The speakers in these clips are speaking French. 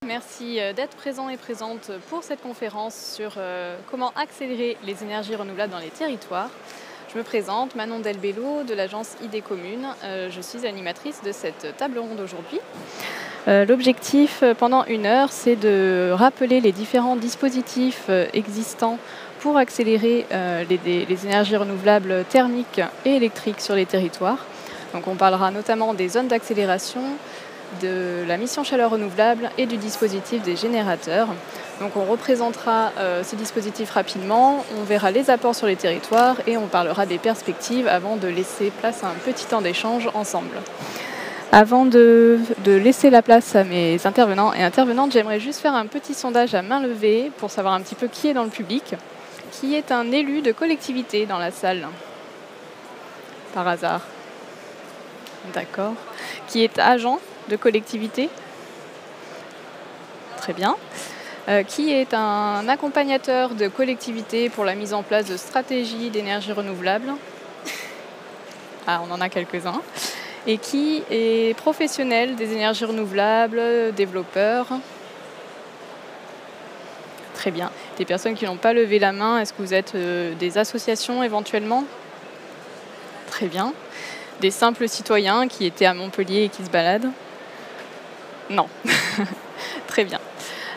Merci d'être présent et présente pour cette conférence sur comment accélérer les énergies renouvelables dans les territoires. Je me présente, Manon Delbello de l'agence Idées Communes. Je suis animatrice de cette table ronde aujourd'hui. L'objectif pendant 1 heure, c'est de rappeler les différents dispositifs existants pour accélérer les énergies renouvelables thermiques et électriques sur les territoires. Donc on parlera notamment des zones d'accélération, de la mission chaleur renouvelable et du dispositif des générateurs. Donc on représentera ces dispositifs rapidement, on verra les apports sur les territoires et on parlera des perspectives avant de laisser place à un petit temps d'échange ensemble. Avant de laisser la place à mes intervenants et intervenantes, j'aimerais juste faire un petit sondage à main levée pour savoir un petit peu qui est dans le public, qui est un élu de collectivité dans la salle, par hasard. D'accord. Qui est agent de collectivité. Très bien. Qui est un accompagnateur de collectivité pour la mise en place de stratégies d'énergie renouvelable. Ah, on en a quelques-uns. Et qui est professionnel des énergies renouvelables, développeur. Très bien. Des personnes qui n'ont pas levé la main, est-ce que vous êtes des associations éventuellement? Très bien. Des simples citoyens qui étaient à Montpellier et qui se baladent? Non. Très bien.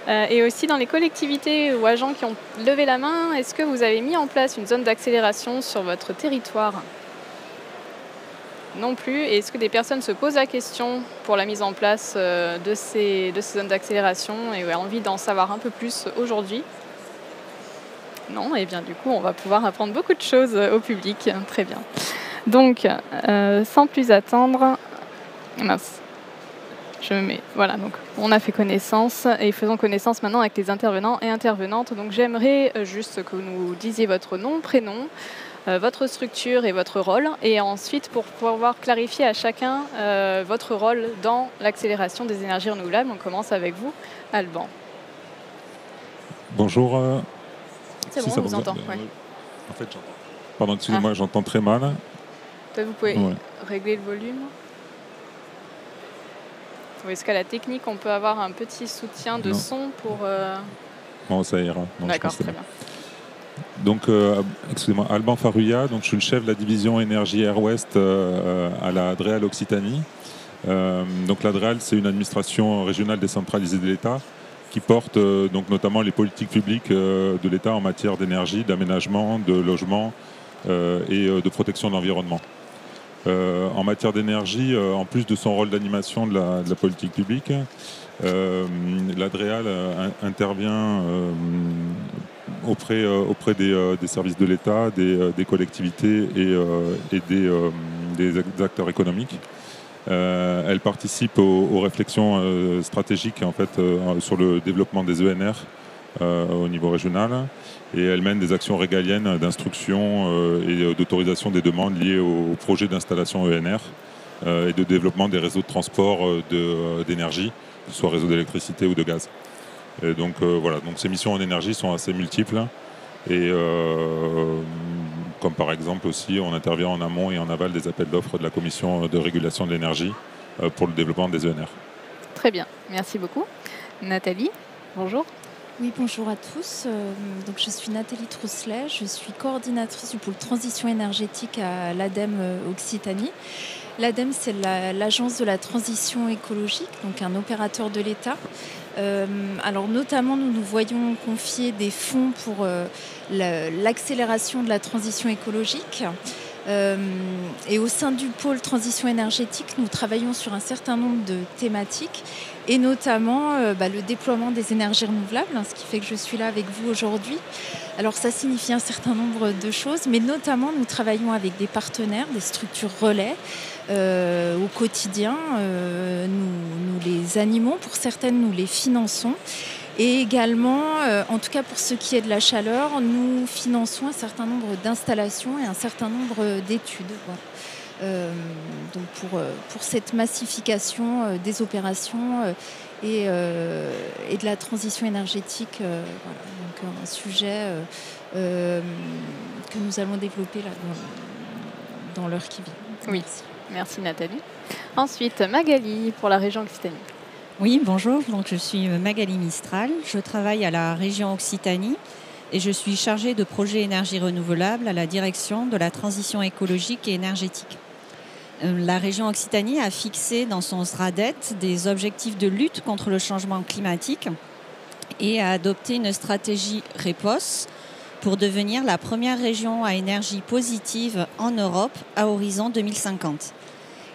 Et aussi dans les collectivités ou agents qui ont levé la main, est-ce que vous avez mis en place une zone d'accélération sur votre territoire? Non plus. Et est-ce que des personnes se posent la question pour la mise en place de ces zones d'accélération et ont envie d'en savoir un peu plus aujourd'hui? Non. Et bien du coup, on va pouvoir apprendre beaucoup de choses au public. Très bien. Donc, sans plus attendre, mince, je me mets, voilà, donc on a fait connaissance et faisons connaissance maintenant avec les intervenants et intervenantes. Donc j'aimerais juste que vous nous disiez votre nom, prénom, votre structure et votre rôle, et ensuite pour pouvoir clarifier à chacun votre rôle dans l'accélération des énergies renouvelables. On commence avec vous, Alban. Bonjour. C'est bon, on vous entend. Ouais. En fait, j'entends. Pardon, excusez-moi, j'entends très mal. Peut-être vous pouvez régler le volume. Oui, est-ce qu'à la technique, on peut avoir un petit soutien de son pour... Bon, ça ira. D'accord, très bien. Donc, excusez-moi, Alban Faruya, donc je suis le chef de la division énergie Air Ouest à la DREAL Occitanie. Donc la DREAL, c'est une administration régionale décentralisée de l'État qui porte donc notamment les politiques publiques de l'État en matière d'énergie, d'aménagement, de logement et de protection de l'environnement. En matière d'énergie, en plus de son rôle d'animation de la politique publique, la DREAL intervient auprès des services de l'État, des collectivités et des acteurs économiques. Elle participe aux réflexions stratégiques en fait, sur le développement des ENR au niveau régional. Et elle mène des actions régaliennes d'instruction et d'autorisation des demandes liées au projet d'installation ENR et de développement des réseaux de transport d'énergie, que ce soit réseau d'électricité ou de gaz. Et donc voilà, donc ces missions en énergie sont assez multiples. Et comme par exemple aussi, on intervient en amont et en aval des appels d'offres de la Commission de régulation de l'énergie pour le développement des ENR. Très bien, merci beaucoup. Nathalie, bonjour. Oui, bonjour à tous. Donc, je suis Nathalie Trousselet, je suis coordinatrice du pôle transition énergétique à l'ADEME Occitanie. L'ADEME, c'est l'agence de la transition écologique, donc un opérateur de l'État. Alors notamment, nous voyons confier des fonds pour l'accélération de la transition écologique. Et au sein du pôle transition énergétique, nous travaillons sur un certain nombre de thématiques et notamment le déploiement des énergies renouvelables, ce qui fait que je suis là avec vous aujourd'hui. Alors ça signifie un certain nombre de choses, mais notamment nous travaillons avec des partenaires, des structures relais au quotidien. Nous les animons, pour certaines nous les finançons. Et également, en tout cas pour ce qui est de la chaleur, nous finançons un certain nombre d'installations et un certain nombre d'études. Voilà. Donc pour cette massification des opérations et de la transition énergétique, voilà. Donc un sujet que nous allons développer là, dans l'heure qui vient. Oui, merci Nathalie. Ensuite, Magali pour la région Occitanie. Oui, bonjour. Donc, je suis Magali Mistral. Je travaille à la région Occitanie et je suis chargée de projets énergie renouvelable à la direction de la transition écologique et énergétique. La région Occitanie a fixé dans son SRADET des objectifs de lutte contre le changement climatique et a adopté une stratégie REPOS pour devenir la première région à énergie positive en Europe à horizon 2050.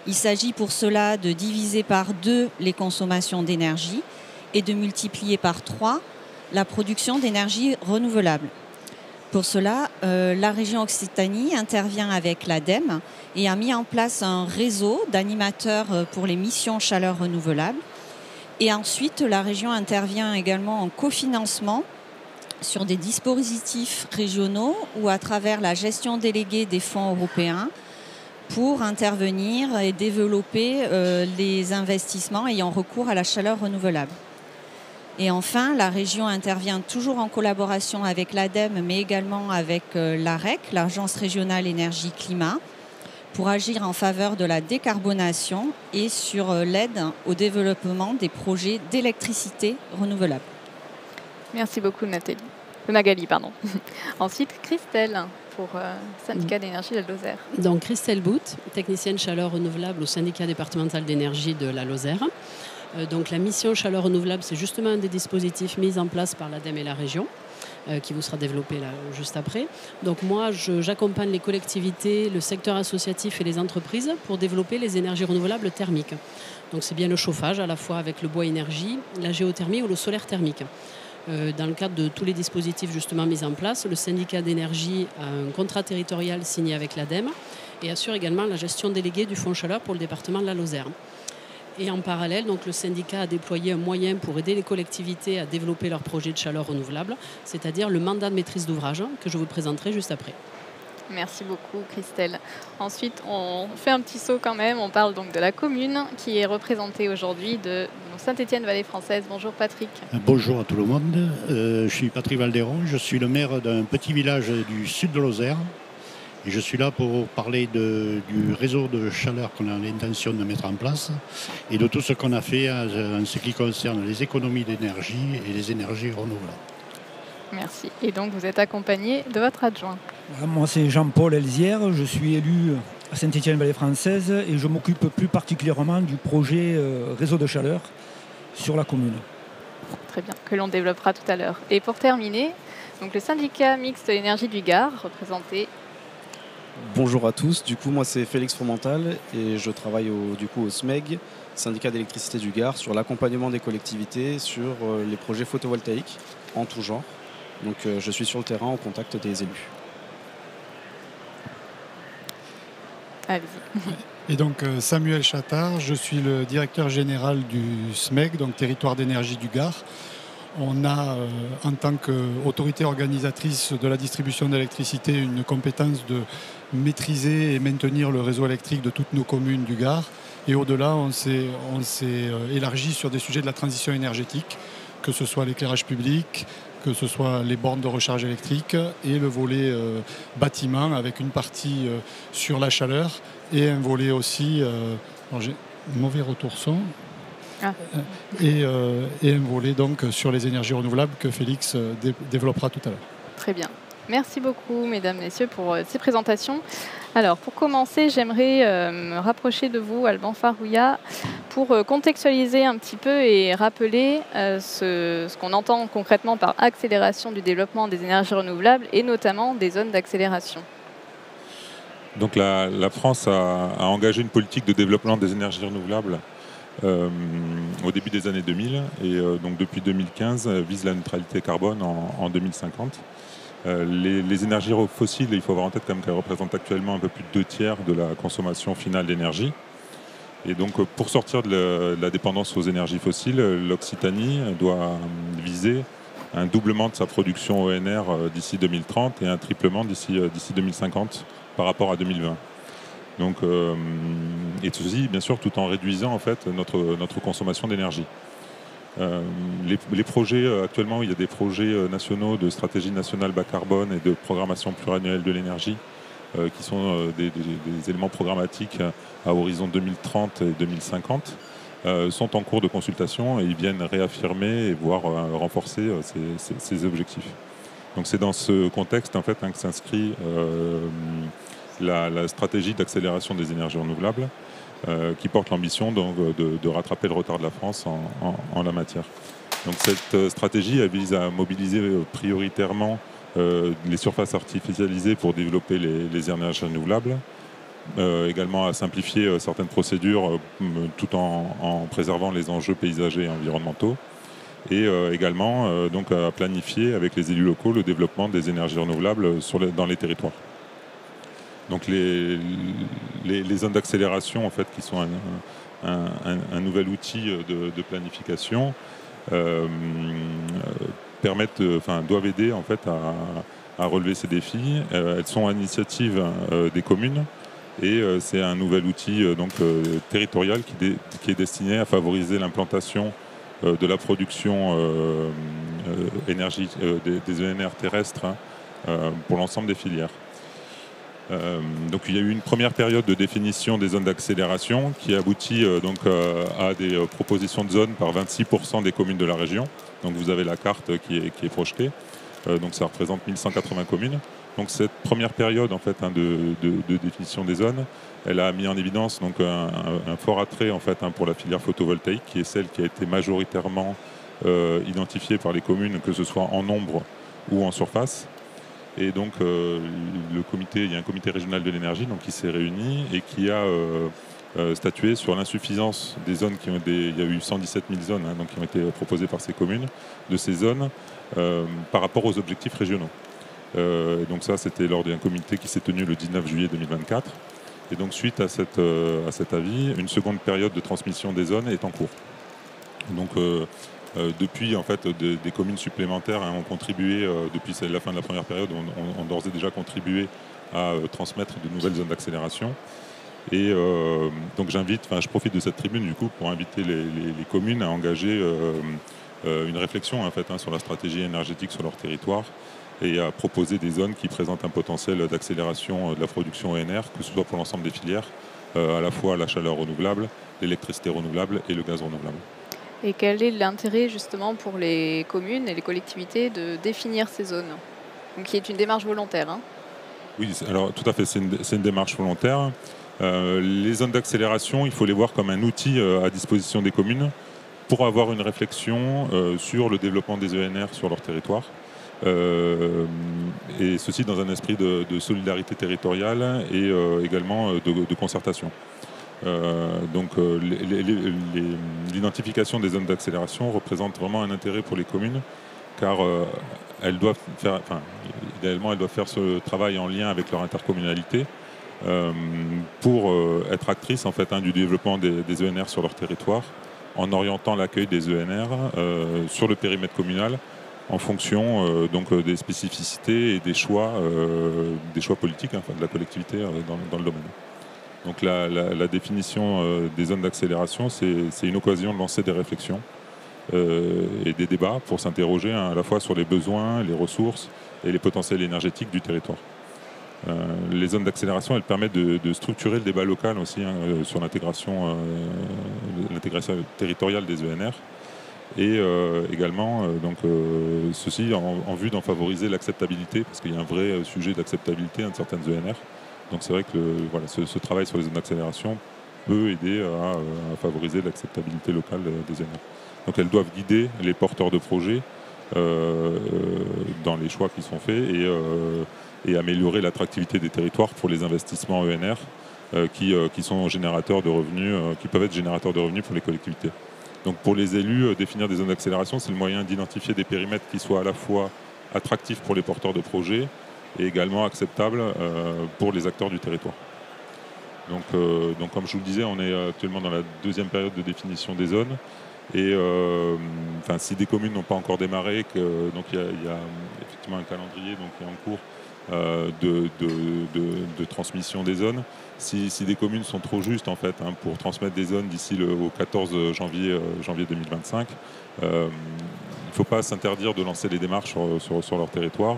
Il s'agit pour cela de diviser par 2 les consommations d'énergie et de multiplier par 3 la production d'énergie renouvelable. Pour cela, la région Occitanie intervient avec l'ADEME et a mis en place un réseau d'animateurs pour les missions chaleur renouvelable. Et ensuite, la région intervient également en cofinancement sur des dispositifs régionaux ou à travers la gestion déléguée des fonds européens pour intervenir et développer les investissements ayant recours à la chaleur renouvelable. Et enfin, la région intervient toujours en collaboration avec l'ADEME, mais également avec l'AREC, l'Agence régionale énergie-climat, pour agir en faveur de la décarbonation et sur l'aide au développement des projets d'électricité renouvelable. Merci beaucoup Magali. Ensuite, Christelle, pour syndicat d'énergie de la Lozère. Donc Christelle Bout, technicienne chaleur renouvelable au syndicat départemental d'énergie de la Lozère. Donc la mission chaleur renouvelable, c'est justement un des dispositifs mis en place par l'ADEME et la région, qui vous sera développé là, juste après. Donc moi, j'accompagne les collectivités, le secteur associatif et les entreprises pour développer les énergies renouvelables thermiques. Donc c'est bien le chauffage, à la fois avec le bois énergie, la géothermie ou le solaire thermique. Dans le cadre de tous les dispositifs justement mis en place, le syndicat d'énergie a un contrat territorial signé avec l'ADEME et assure également la gestion déléguée du fonds chaleur pour le département de la Lozère. Et en parallèle, donc, le syndicat a déployé un moyen pour aider les collectivités à développer leurs projets de chaleur renouvelable, c'est-à-dire le mandat de maîtrise d'ouvrage que je vous présenterai juste après. Merci beaucoup Christelle. Ensuite, on fait un petit saut quand même. On parle donc de la commune qui est représentée aujourd'hui de Saint-Étienne-Vallée Française. Bonjour Patrick. Bonjour à tout le monde. Je suis Patrick Valderon. Je suis le maire d'un petit village du sud de Lozère. Et je suis là pour parler du réseau de chaleur qu'on a l'intention de mettre en place et de tout ce qu'on a fait en ce qui concerne les économies d'énergie et les énergies renouvelables. Merci. Et donc vous êtes accompagné de votre adjoint. Moi c'est Jean-Paul Elzière, je suis élu à Saint-Étienne-Vallée Française et je m'occupe plus particulièrement du projet réseau de chaleur sur la commune. Très bien, que l'on développera tout à l'heure. Et pour terminer, donc le syndicat mixte énergie du Gard, représenté. Bonjour à tous, du coup moi c'est Félix Fromental et je travaille au SMEG, syndicat d'électricité du Gard, sur l'accompagnement des collectivités sur les projets photovoltaïques en tout genre. Donc je suis sur le terrain en contact des élus. Allez-y. Et donc Samuel Chattard, je suis le directeur général du SMEG, donc territoire d'énergie du Gard. On a, en tant qu'autorité organisatrice de la distribution d'électricité, une compétence de maîtriser et maintenir le réseau électrique de toutes nos communes du Gard. Et au-delà, on s'est élargi sur des sujets de la transition énergétique, que ce soit l'éclairage public, que ce soit les bornes de recharge électrique et le volet bâtiment avec une partie sur la chaleur et un volet aussi, j'ai un mauvais retour son, et un volet donc sur les énergies renouvelables que Félix développera tout à l'heure. Très bien. Merci beaucoup, mesdames, messieurs, pour ces présentations. Alors, pour commencer, j'aimerais me rapprocher de vous, Alban Farouia, pour contextualiser un petit peu et rappeler ce qu'on entend concrètement par accélération du développement des énergies renouvelables et notamment des zones d'accélération. Donc la France a engagé une politique de développement des énergies renouvelables au début des années 2000 et donc depuis 2015 vise la neutralité carbone en 2050. Les énergies fossiles, il faut avoir en tête qu'elles représentent actuellement un peu plus de 2/3 de la consommation finale d'énergie. Et donc pour sortir de la dépendance aux énergies fossiles, l'Occitanie doit viser un doublement de sa production ONR d'ici 2030 et un triplement d'ici 2050 par rapport à 2020. Donc, et ceci, bien sûr, tout en réduisant en fait, notre consommation d'énergie. Les projets, actuellement, il y a des projets nationaux de stratégie nationale bas carbone et de programmation pluriannuelle de l'énergie qui sont des éléments programmatiques à horizon 2030 et 2050. sont en cours de consultation et ils viennent réaffirmer et voire renforcer ces objectifs. Donc c'est dans ce contexte en fait, que s'inscrit la stratégie d'accélération des énergies renouvelables qui porte l'ambition de rattraper le retard de la France en la matière. Donc cette stratégie elle vise à mobiliser prioritairement les surfaces artificialisées pour développer les énergies renouvelables, également à simplifier certaines procédures tout en préservant les enjeux paysagers et environnementaux, et également donc à planifier avec les élus locaux le développement des énergies renouvelables dans les territoires. Donc les zones d'accélération en fait, qui sont un nouvel outil de planification doivent aider en fait, à relever ces défis. Elles sont à l'initiative des communes et c'est un nouvel outil territorial qui est destiné à favoriser l'implantation de la production énergie des ENR terrestres pour l'ensemble des filières. Donc il y a eu une première période de définition des zones d'accélération qui aboutit à des propositions de zones par 26% des communes de la région. Donc vous avez la carte qui est projetée. Donc ça représente 1180 communes. Donc cette première période en fait, de définition des zones, elle a mis en évidence donc, un fort attrait en fait, pour la filière photovoltaïque, qui est celle qui a été majoritairement identifiée par les communes, que ce soit en nombre ou en surface. Et donc il y a un comité régional de l'énergie qui s'est réuni et qui a statué sur l'insuffisance des zones il y a eu 117 000 zones qui ont été proposées par ces communes, de ces zones par rapport aux objectifs régionaux. Donc ça, c'était lors d'un comité qui s'est tenu le 19 juillet 2024. Et donc suite à cet avis, une seconde période de transmission des zones est en cours. Donc depuis, en fait, des communes supplémentaires ont contribué, depuis la fin de la première période, ont d'ores et déjà contribué à transmettre de nouvelles zones d'accélération. Et donc je profite de cette tribune du coup pour inviter les communes à engager une réflexion en fait, sur la stratégie énergétique sur leur territoire et à proposer des zones qui présentent un potentiel d'accélération de la production ENR, que ce soit pour l'ensemble des filières, à la fois la chaleur renouvelable, l'électricité renouvelable et le gaz renouvelable. Et quel est l'intérêt justement pour les communes et les collectivités de définir ces zones, donc, qui est une démarche volontaire Oui, alors tout à fait, c'est une démarche volontaire. Les zones d'accélération, il faut les voir comme un outil à disposition des communes pour avoir une réflexion sur le développement des ENR sur leur territoire. Et ceci dans un esprit de solidarité territoriale et également de concertation. L'identification des zones d'accélération représente vraiment un intérêt pour les communes, car idéalement elles doivent faire ce travail en lien avec leur intercommunalité pour être actrices en fait, du développement des ENR sur leur territoire, en orientant l'accueil des ENR sur le périmètre communal en fonction des spécificités et des choix politiques de la collectivité dans le domaine. Donc la définition des zones d'accélération, c'est une occasion de lancer des réflexions et des débats pour s'interroger à la fois sur les besoins, les ressources et les potentiels énergétiques du territoire. Les zones d'accélération, elles permettent de structurer le débat local aussi sur l'intégration territoriale des ENR et également ceci en vue d'en favoriser l'acceptabilité, parce qu'il y a un vrai sujet d'acceptabilité de certaines ENR. Donc c'est vrai que ce travail sur les zones d'accélération peut aider à favoriser l'acceptabilité locale des ENR. Donc elles doivent guider les porteurs de projets dans les choix qui sont faits et améliorer l'attractivité des territoires pour les investissements ENR qui sont générateurs de revenus, qui peuvent être générateurs de revenus pour les collectivités. Donc pour les élus, définir des zones d'accélération, c'est le moyen d'identifier des périmètres qui soient à la fois attractifs pour les porteurs de projets et également acceptables pour les acteurs du territoire. Donc comme je vous le disais, on est actuellement dans la deuxième période de définition des zones. Et si des communes n'ont pas encore démarré, donc il y a effectivement un calendrier qui est en cours de transmission des zones. Si des communes sont trop justes en fait, pour transmettre des zones d'ici au 14 janvier 2025, il ne faut pas s'interdire de lancer des démarches sur leur territoire.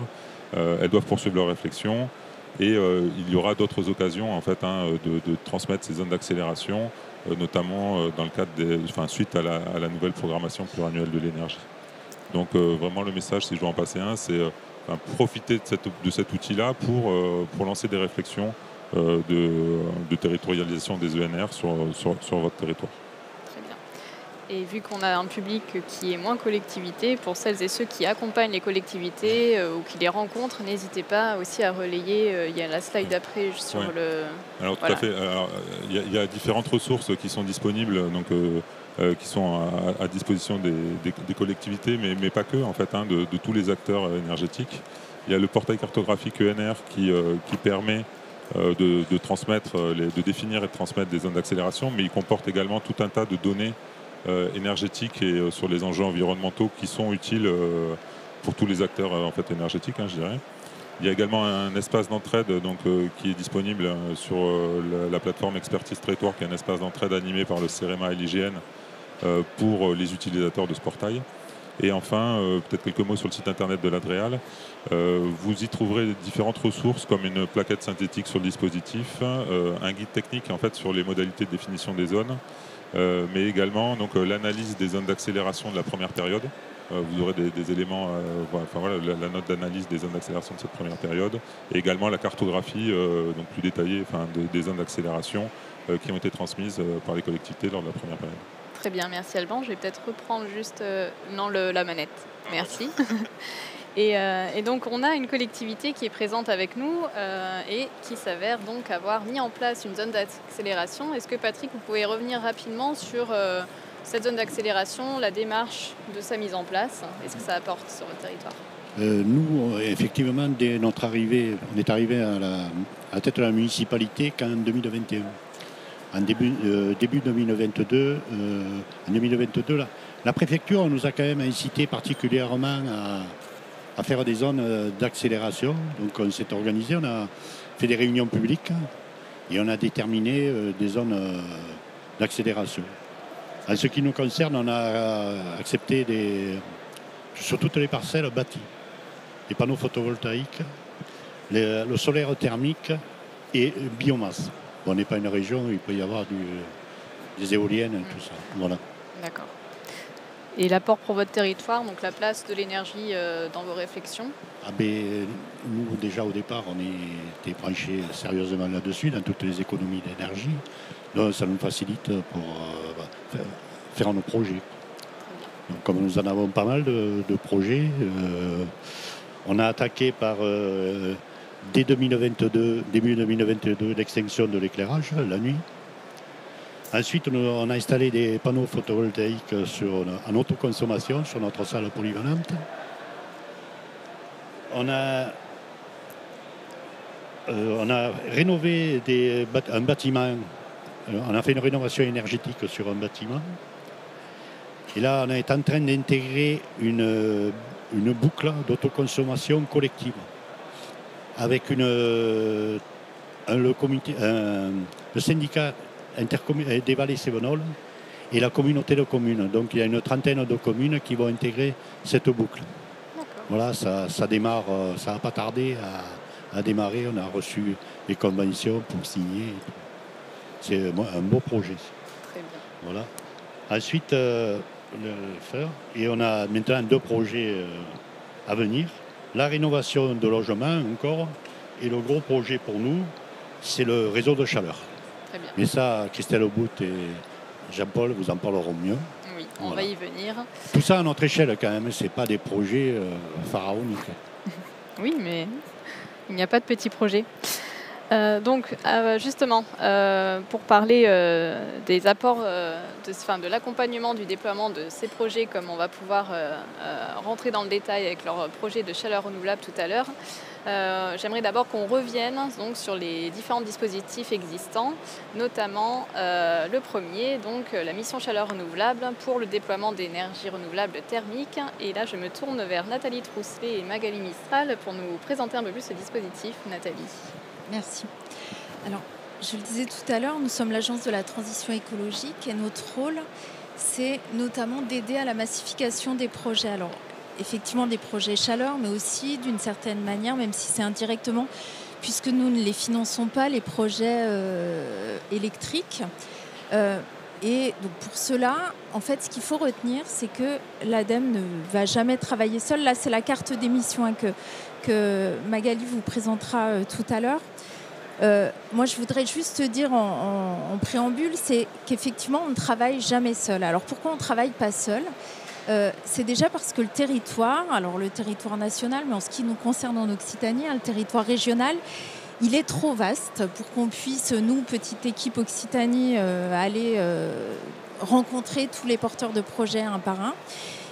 Elles doivent poursuivre leur réflexion et il y aura d'autres occasions en fait, de transmettre ces zones d'accélération notamment dans le cadre suite à la nouvelle programmation pluriannuelle de l'énergie. Donc vraiment le message, si je dois en passer un, c'est profiter de cet outil-là pour lancer des réflexions de territorialisation des ENR sur votre territoire. Très bien. Et vu qu'on a un public qui est moins collectivité, pour celles et ceux qui accompagnent les collectivités ou qui les rencontrent, n'hésitez pas aussi à relayer. Il y a la slide d'après sur le... Alors tout à fait. Il y a différentes ressources qui sont disponibles, qui sont à disposition des collectivités, mais pas que, en fait, de tous les acteurs énergétiques. Il y a le portail cartographique ENR qui permet de transmettre, de définir et de transmettre des zones d'accélération, mais il comporte également tout un tas de données énergétiques et sur les enjeux environnementaux qui sont utiles pour tous les acteurs énergétiques, je dirais. Il y a également un espace d'entraide qui est disponible sur la plateforme Expertise Territoire, qui est un espace d'entraide animé par le CEREMA et l'IGN pour les utilisateurs de ce portail. Et enfin, peut-être quelques mots sur le site internet de l'Adréal. Vous y trouverez différentes ressources comme une plaquette synthétique sur le dispositif, un guide technique sur les modalités de définition des zones, mais également l'analyse des zones d'accélération de la première période. Vous aurez des éléments, la note d'analyse des zones d'accélération de cette première période, et également la cartographie plus détaillée des zones d'accélération qui ont été transmises par les collectivités lors de la première période. Très bien, merci Alban. Je vais peut-être reprendre juste la manette. Merci. Et donc on a une collectivité qui est présente avec nous et qui s'avère donc avoir mis en place une zone d'accélération. Est-ce que Patrick, vous pouvez revenir rapidement sur cette zone d'accélération, la démarche de sa mise en place? Est-ce que ça apporte sur votre territoire? Nous, effectivement, dès notre arrivée, on est arrivé à la tête de la municipalité qu'en 2021. En début 2022, la préfecture nous a quand même incité particulièrement à faire des zones d'accélération. Donc on s'est organisé, on a fait des réunions publiques et on a déterminé des zones d'accélération. En ce qui nous concerne, on a accepté sur toutes les parcelles bâties, les panneaux photovoltaïques, le solaire thermique et biomasse. Bon, on n'est pas une région où il peut y avoir des éoliennes, tout ça. Voilà. D'accord. Et l'apport pour votre territoire, donc la place de l'énergie dans vos réflexions? Nous, déjà au départ, on était branchés sérieusement là-dessus, dans toutes les économies d'énergie. Donc ça nous facilite pour faire nos projets. Donc, comme nous en avons pas mal de projets, on a attaqué par... dès 2022, début 2022, l'extinction de l'éclairage la nuit. Ensuite, on a installé des panneaux photovoltaïques en autoconsommation sur notre salle polyvalente. On a rénové un bâtiment. On a fait une rénovation énergétique sur un bâtiment. Et là, on est en train d'intégrer une boucle d'autoconsommation collective avec le syndicat des vallées Cévenol et la communauté de communes. Donc il y a une trentaine de communes qui vont intégrer cette boucle. Voilà, ça démarre, ça n'a pas tardé à démarrer. On a reçu les conventions pour signer. C'est un beau projet. Très bien. Voilà. Ensuite, et on a maintenant 2 projets à venir. La rénovation de logements encore, et le gros projet pour nous, c'est le réseau de chaleur. Très bien. Mais ça, Christelle Bout et Jean-Paul vous en parleront mieux. Oui, on va y venir. Tout ça à notre échelle quand même, c'est pas des projets pharaoniques. Oui, mais il n'y a pas de petits projets. Justement, pour parler des apports, de l'accompagnement du déploiement de ces projets, comme on va pouvoir rentrer dans le détail avec leur projet de chaleur renouvelable tout à l'heure, j'aimerais d'abord qu'on revienne donc, sur les différents dispositifs existants, notamment le premier, donc la mission chaleur renouvelable pour le déploiement d'énergie renouvelable thermique. Et là, je me tourne vers Nathalie Trousselet et Magali Mistral pour nous présenter un peu plus ce dispositif. Nathalie. Merci. Alors, je le disais tout à l'heure, nous sommes l'agence de la transition écologique et notre rôle, c'est notamment d'aider à la massification des projets. Alors, effectivement, des projets chaleur, mais aussi d'une certaine manière, même si c'est indirectement, puisque nous ne les finançons pas, les projets électriques. Et donc pour cela, en fait, ce qu'il faut retenir, c'est que l'ADEME ne va jamais travailler seule. Là, c'est la carte d'émission que Magali vous présentera tout à l'heure. Moi, je voudrais juste dire en préambule, c'est qu'effectivement, on ne travaille jamais seul. Alors pourquoi on ne travaille pas seul ? C'est déjà parce que le territoire national, mais en ce qui nous concerne en Occitanie, le territoire régional, il est trop vaste pour qu'on puisse, nous, petite équipe Occitanie, aller rencontrer tous les porteurs de projets un par un.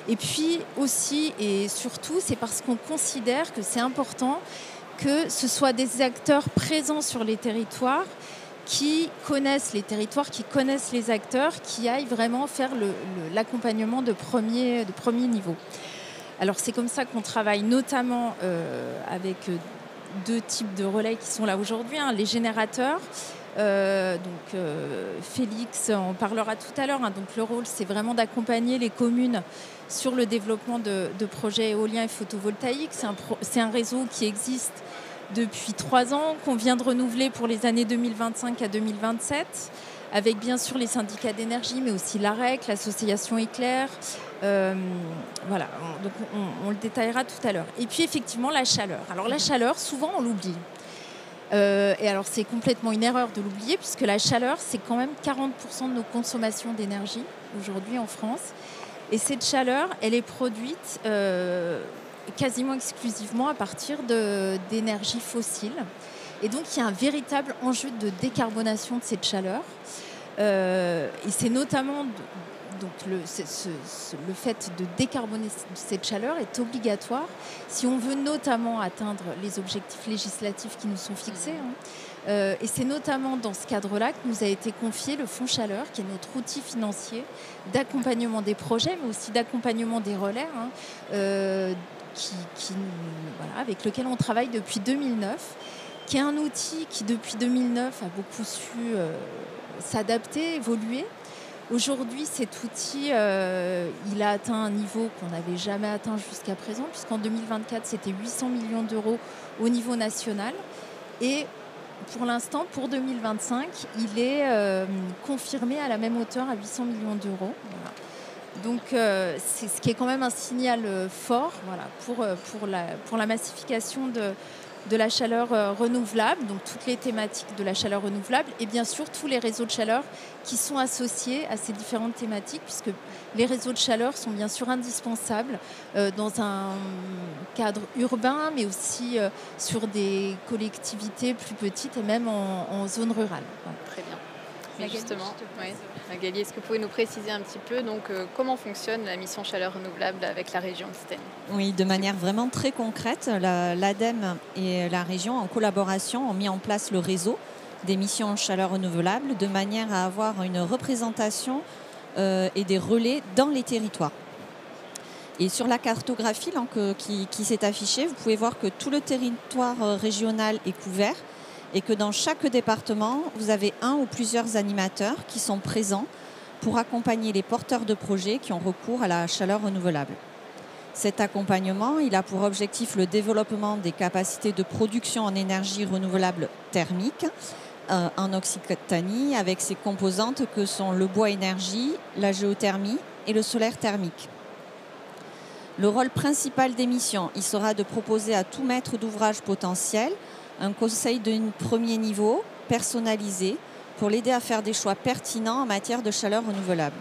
Et puis aussi et surtout, c'est parce qu'on considère que c'est important que ce soit des acteurs présents sur les territoires qui connaissent les territoires, qui connaissent les acteurs, qui aillent vraiment faire l'accompagnement de premier niveau. Alors c'est comme ça qu'on travaille notamment avec deux types de relais qui sont là aujourd'hui, les générateurs. Félix en parlera tout à l'heure. Donc le rôle, c'est vraiment d'accompagner les communes sur le développement de projets éoliens et photovoltaïques. C'est un réseau qui existe depuis 3 ans, qu'on vient de renouveler pour les années 2025 à 2027, avec bien sûr les syndicats d'énergie, mais aussi l'AREC, l'association Éclair. Voilà, donc on le détaillera tout à l'heure. Et puis effectivement, la chaleur. Alors la chaleur, souvent on l'oublie. Et alors c'est complètement une erreur de l'oublier, puisque la chaleur, c'est quand même 40% de nos consommations d'énergie aujourd'hui en France. Et cette chaleur, elle est produite quasiment exclusivement à partir d'énergie fossile. Et donc il y a un véritable enjeu de décarbonation de cette chaleur. Et c'est notamment le fait de décarboner cette chaleur est obligatoire si on veut notamment atteindre les objectifs législatifs qui nous sont fixés. Et c'est notamment dans ce cadre-là que nous a été confié le Fonds Chaleur, qui est notre outil financier d'accompagnement des projets, mais aussi d'accompagnement des relais, avec lequel on travaille depuis 2009, qui est un outil qui, depuis 2009, a beaucoup su s'adapter, évoluer. Aujourd'hui, cet outil, il a atteint un niveau qu'on n'avait jamais atteint jusqu'à présent, puisqu'en 2024, c'était 800 millions d'euros au niveau national. Et pour l'instant, pour 2025, il est confirmé à la même hauteur, à 800 millions d'euros. Voilà. Donc, c'est ce qui est quand même un signal fort, pour la massification de la chaleur renouvelable, donc toutes les thématiques de la chaleur renouvelable, et bien sûr tous les réseaux de chaleur qui sont associés à ces différentes thématiques, puisque les réseaux de chaleur sont bien sûr indispensables dans un cadre urbain, mais aussi sur des collectivités plus petites et même en zone rurale. Voilà. Très bien. Mais justement, Magali, est-ce que vous pouvez nous préciser un petit peu comment fonctionne la mission chaleur renouvelable avec la région Occitanie ? Oui, de manière vraiment très concrète, l'ADEME et la région, en collaboration, ont mis en place le réseau des missions chaleur renouvelable de manière à avoir une représentation et des relais dans les territoires. Et sur la cartographie qui s'est affichée, vous pouvez voir que tout le territoire régional est couvert et que dans chaque département, vous avez un ou plusieurs animateurs qui sont présents pour accompagner les porteurs de projets qui ont recours à la chaleur renouvelable. Cet accompagnement, il a pour objectif le développement des capacités de production en énergie renouvelable thermique en Occitanie, avec ses composantes que sont le bois énergie, la géothermie et le solaire thermique. Le rôle principal des missions, il sera de proposer à tout maître d'ouvrage potentiel un conseil de premier niveau personnalisé pour l'aider à faire des choix pertinents en matière de chaleur renouvelable.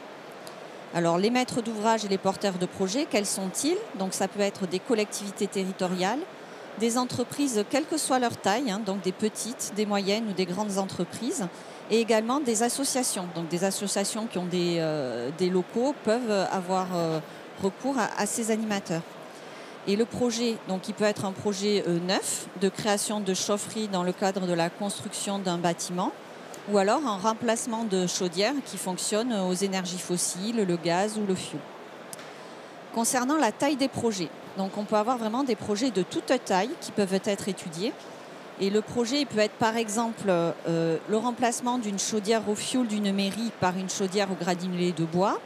Alors, les maîtres d'ouvrage et les porteurs de projets, quels sont-ils ? Donc, ça peut être des collectivités territoriales, des entreprises, quelle que soit leur taille, donc des petites, des moyennes ou des grandes entreprises, et également des associations. Donc, des associations qui ont des locaux peuvent avoir recours à ces animateurs. Et le projet, donc, il peut être un projet neuf de création de chaufferie dans le cadre de la construction d'un bâtiment, ou alors un remplacement de chaudière qui fonctionne aux énergies fossiles, le gaz ou le fioul. Concernant la taille des projets, donc on peut avoir vraiment des projets de toute taille qui peuvent être étudiés. Et le projet peut être par exemple le remplacement d'une chaudière au fioul d'une mairie par une chaudière au granulé de bois,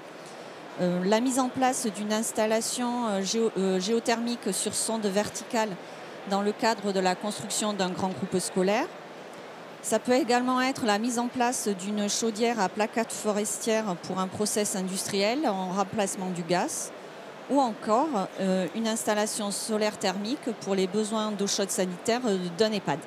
la mise en place d'une installation géothermique sur sonde verticale dans le cadre de la construction d'un grand groupe scolaire, Ça peut également être la mise en place d'une chaudière à plaquettes forestières pour un process industriel en remplacement du gaz, ou encore une installation solaire thermique pour les besoins d'eau chaude sanitaire d'un EHPAD.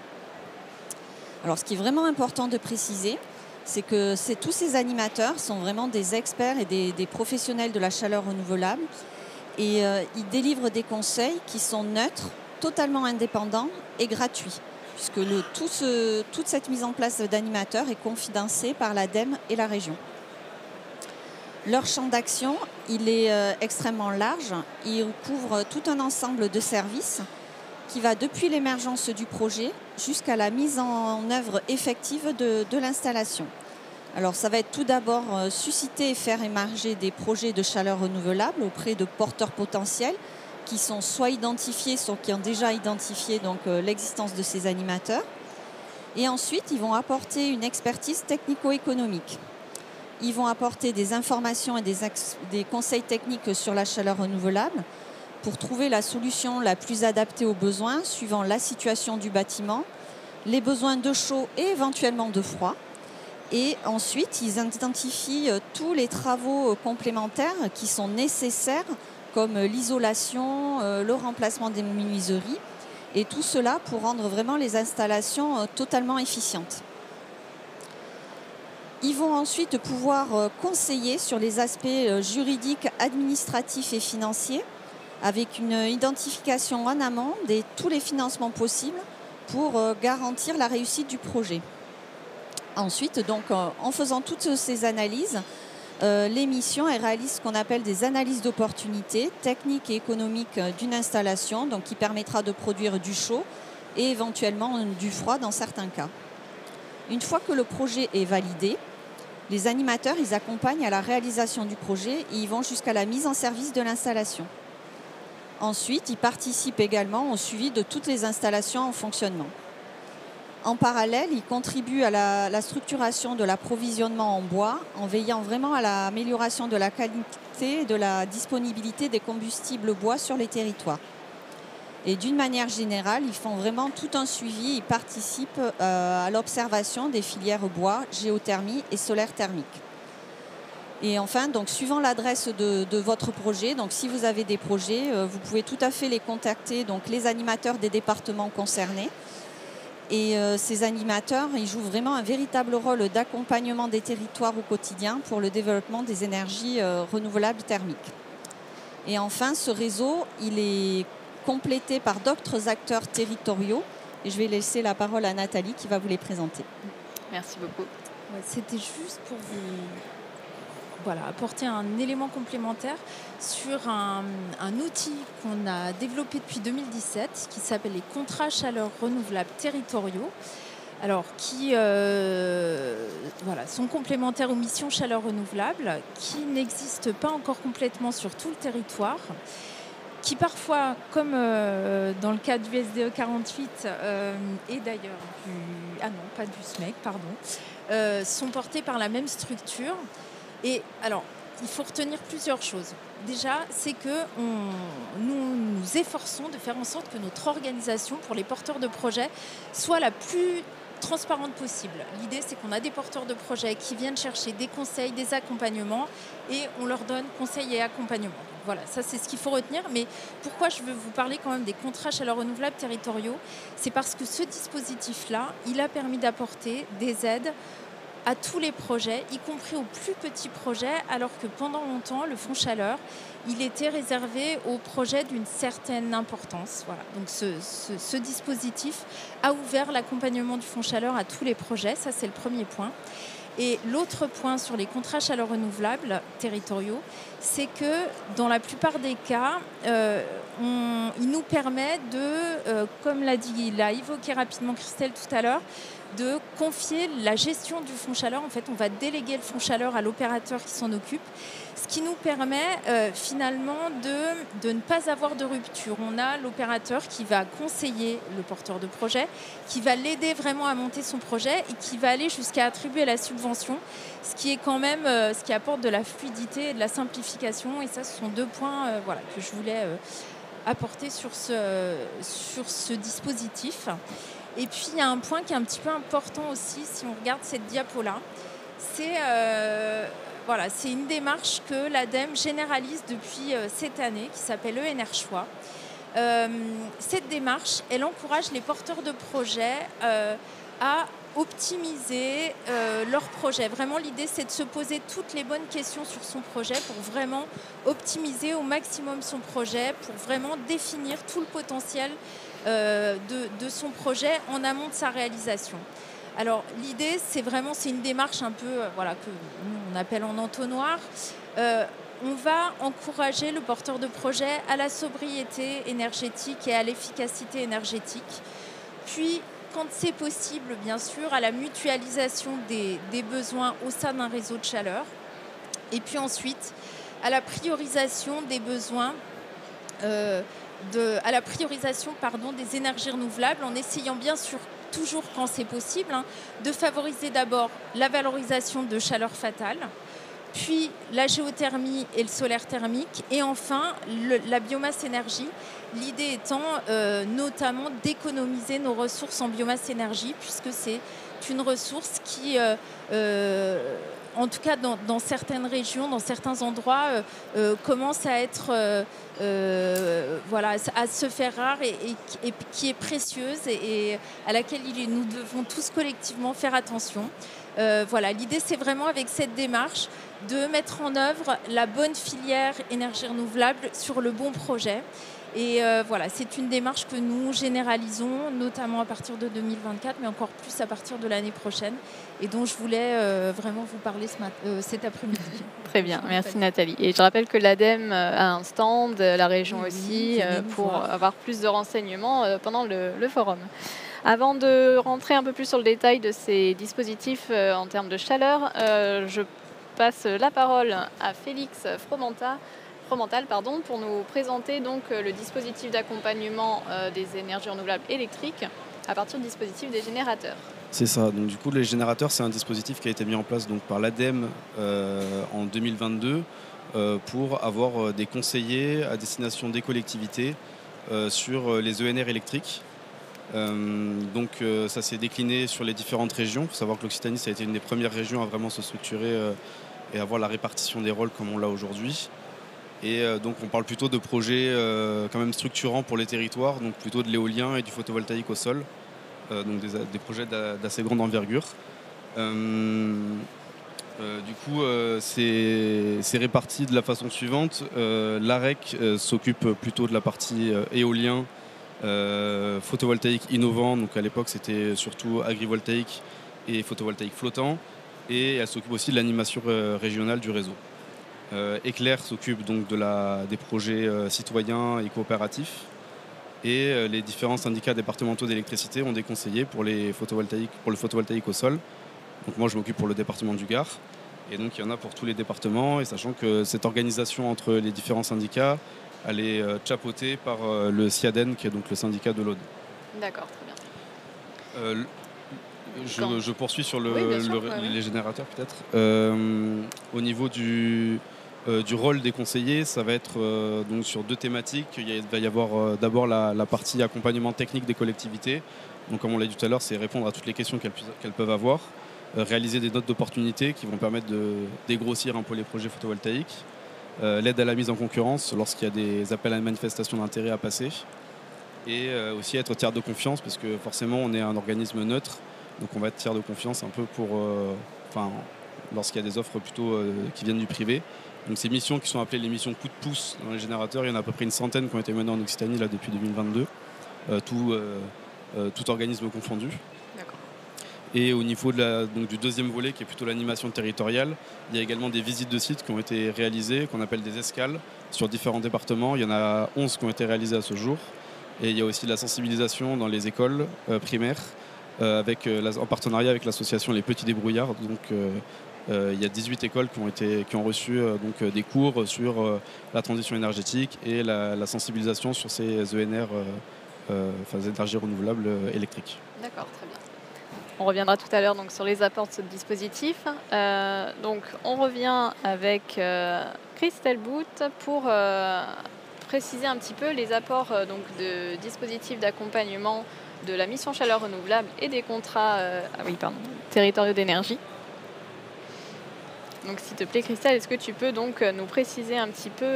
Alors, ce qui est vraiment important de préciser, c'est que tous ces animateurs sont vraiment des experts et des professionnels de la chaleur renouvelable, et ils délivrent des conseils qui sont neutres, totalement indépendants et gratuits, puisque toute cette mise en place d'animateurs est confidentielle par l'ADEME et la région. Leur champ d'action, il est extrêmement large. Il couvre tout un ensemble de services qui va depuis l'émergence du projet jusqu'à la mise en œuvre effective de l'installation. Alors, ça va être tout d'abord susciter et faire émerger des projets de chaleur renouvelable auprès de porteurs potentiels qui sont soit identifiés, soit qui ont déjà identifié l'existence de ces animateurs. Et ensuite, ils vont apporter une expertise technico-économique. Ils vont apporter des informations et des conseils techniques sur la chaleur renouvelable pour trouver la solution la plus adaptée aux besoins suivant la situation du bâtiment, les besoins de chaud et éventuellement de froid. Et ensuite, ils identifient tous les travaux complémentaires qui sont nécessaires, comme l'isolation, le remplacement des menuiseries, et tout cela pour rendre vraiment les installations totalement efficientes. Ils vont ensuite pouvoir conseiller sur les aspects juridiques, administratifs et financiers, avec une identification en amont de tous les financements possibles pour garantir la réussite du projet. Ensuite, en faisant toutes ces analyses, l'émission réalise ce qu'on appelle des analyses d'opportunité techniques et économiques d'une installation, qui permettra de produire du chaud et éventuellement du froid dans certains cas. Une fois que le projet est validé, les animateurs accompagnent à la réalisation du projet et ils vont jusqu'à la mise en service de l'installation. Ensuite, ils participent également au suivi de toutes les installations en fonctionnement. En parallèle, ils contribuent à la structuration de l'approvisionnement en bois en veillant vraiment à l'amélioration de la qualité et de la disponibilité des combustibles bois sur les territoires. Et d'une manière générale, ils font vraiment tout un suivi, ils participent à l'observation des filières bois, géothermie et solaire thermique. Et enfin, suivant l'adresse de votre projet, si vous avez des projets, vous pouvez tout à fait les contacter, les animateurs des départements concernés. Et ces animateurs, ils jouent vraiment un véritable rôle d'accompagnement des territoires au quotidien pour le développement des énergies renouvelables thermiques. Et enfin, ce réseau, il est complété par d'autres acteurs territoriaux. Et je vais laisser la parole à Nathalie qui va vous les présenter. Merci beaucoup. C'était juste pour vous apporter un élément complémentaire sur un outil qu'on a développé depuis 2017 qui s'appelle les contrats chaleur renouvelables territoriaux. Alors, qui sont complémentaires aux missions chaleur renouvelable, qui n'existent pas encore complètement sur tout le territoire, qui parfois, comme dans le cas du SDE 48 et d'ailleurs pas du SMEC, pardon, sont portés par la même structure. Et alors, il faut retenir plusieurs choses. Déjà, c'est que nous nous efforçons de faire en sorte que notre organisation pour les porteurs de projets soit la plus transparente possible. L'idée, c'est qu'on a des porteurs de projets qui viennent chercher des conseils, des accompagnements et on leur donne conseils et accompagnements. Voilà, ça c'est ce qu'il faut retenir. Mais pourquoi je veux vous parler quand même des contrats chaleur renouvelables territoriaux ? C'est parce que ce dispositif-là, il a permis d'apporter des aides à tous les projets, y compris aux plus petits projets, alors que pendant longtemps, le fonds chaleur, il était réservé aux projets d'une certaine importance. Voilà. Donc ce dispositif a ouvert l'accompagnement du fonds chaleur à tous les projets, ça c'est le premier point. Et l'autre point sur les contrats chaleur renouvelables territoriaux, c'est que dans la plupart des cas, il nous permet de, comme l'a évoqué rapidement Christelle tout à l'heure, de confier la gestion du fonds chaleur. En fait, on va déléguer le fonds chaleur à l'opérateur qui s'en occupe, ce qui nous permet finalement de ne pas avoir de rupture. On a l'opérateur qui va conseiller le porteur de projet, qui va l'aider vraiment à monter son projet et qui va aller jusqu'à attribuer la subvention, ce qui est quand même ce qui apporte de la fluidité et de la simplification. Et ça, ce sont deux points que je voulais apporter sur ce dispositif. Et puis il y a un point qui est un petit peu important aussi, si on regarde cette diapo-là, c'est c'est une démarche que l'ADEME généralise depuis cette année, qui s'appelle ENR Choix. Cette démarche, elle encourage les porteurs de projets à optimiser leur projet. Vraiment, l'idée, c'est de se poser toutes les bonnes questions sur son projet pour vraiment optimiser au maximum son projet, pour vraiment définir tout le potentiel de son projet en amont de sa réalisation. Alors, l'idée, c'est une démarche un peu que nous, on appelle en entonnoir. On va encourager le porteur de projet à la sobriété énergétique et à l'efficacité énergétique. Puis, quand c'est possible, bien sûr, à la mutualisation des besoins au sein d'un réseau de chaleur. Et puis ensuite, à la priorisation des besoins, des énergies renouvelables, en essayant bien sûr, toujours quand c'est possible, de favoriser d'abord la valorisation de chaleur fatale, puis la géothermie et le solaire thermique, et enfin la biomasse énergie. L'idée étant notamment d'économiser nos ressources en biomasse énergie, puisque c'est une ressource qui, en tout cas dans certaines régions, dans certains endroits, commence à être, à se faire rare et qui est précieuse et à laquelle nous devons tous collectivement faire attention. L'idée, c'est vraiment avec cette démarche de mettre en œuvre la bonne filière énergie renouvelable sur le bon projet. Et c'est une démarche que nous généralisons, notamment à partir de 2024, mais encore plus à partir de l'année prochaine, et dont je voulais vraiment vous parler cet après-midi. Très bien, merci Nathalie. Et je rappelle que l'ADEME a un stand, la région aussi, pour avoir plus de renseignements pendant le forum. Avant de rentrer un peu plus sur le détail de ces dispositifs en termes de chaleur, je passe la parole à Félix Fromental pour nous présenter donc le dispositif d'accompagnement des énergies renouvelables électriques à partir du dispositif des générateurs. C'est ça. Donc du coup, les générateurs, c'est un dispositif qui a été mis en place donc par l'ADEME en 2022 pour avoir des conseillers à destination des collectivités sur les ENR électriques. Ça s'est décliné sur les différentes régions. Il faut savoir que l'Occitanie, ça a été une des premières régions à vraiment se structurer et avoir la répartition des rôles comme on l'a aujourd'hui. Et donc on parle plutôt de projets quand même structurants pour les territoires, donc plutôt de l'éolien et du photovoltaïque au sol, donc des projets d'assez grande envergure. C'est réparti de la façon suivante. L'AREC s'occupe plutôt de la partie éolien, photovoltaïque innovant, donc à l'époque c'était surtout agrivoltaïque et photovoltaïque flottant, et elle s'occupe aussi de l'animation régionale du réseau. Éclair s'occupe donc des projets citoyens et coopératifs, et les différents syndicats départementaux d'électricité ont des conseillers pour le photovoltaïque au sol. Donc moi je m'occupe pour le département du Gard, et donc il y en a pour tous les départements, et sachant que cette organisation entre les différents syndicats, elle est chapeautée par le SIADEN, qui est donc le syndicat de l'Aude. D'accord, très bien. Je poursuis sur les générateurs peut-être. Au niveau du rôle des conseillers, ça va être donc sur deux thématiques. Il va y avoir d'abord la partie accompagnement technique des collectivités. Donc comme on l'a dit tout à l'heure, c'est répondre à toutes les questions qu'elles peuvent avoir, réaliser des notes d'opportunité qui vont permettre de dégrossir un peu les projets photovoltaïques, l'aide à la mise en concurrence lorsqu'il y a des appels à manifestation d'intérêt à passer, et aussi être tiers de confiance, parce que forcément on est un organisme neutre, donc on va être tiers de confiance un peu pour lorsqu'il y a des offres plutôt qui viennent du privé. Donc ces missions qui sont appelées les missions coup de pouce dans les générateurs, il y en a à peu près une centaine qui ont été menées en Occitanie là, depuis 2022, tout organisme confondu. D'accord. Et au niveau du deuxième volet, qui est plutôt l'animation territoriale, il y a également des visites de sites qui ont été réalisées, qu'on appelle des escales, sur différents départements. Il y en a 11 qui ont été réalisées à ce jour. Et il y a aussi de la sensibilisation dans les écoles primaires, en partenariat avec l'association Les Petits Débrouillards. Donc, il y a 18 écoles qui ont reçu des cours sur la transition énergétique et la sensibilisation sur ces ENR, les énergies renouvelables électriques. D'accord, très bien. On reviendra tout à l'heure donc, sur les apports de ce dispositif. Donc, on revient avec Christelle Boutte pour préciser un petit peu les apports de dispositifs d'accompagnement de la mission chaleur renouvelable et des contrats territoriaux d'énergie. Donc s'il te plaît Christelle, est-ce que tu peux donc nous préciser un petit peu,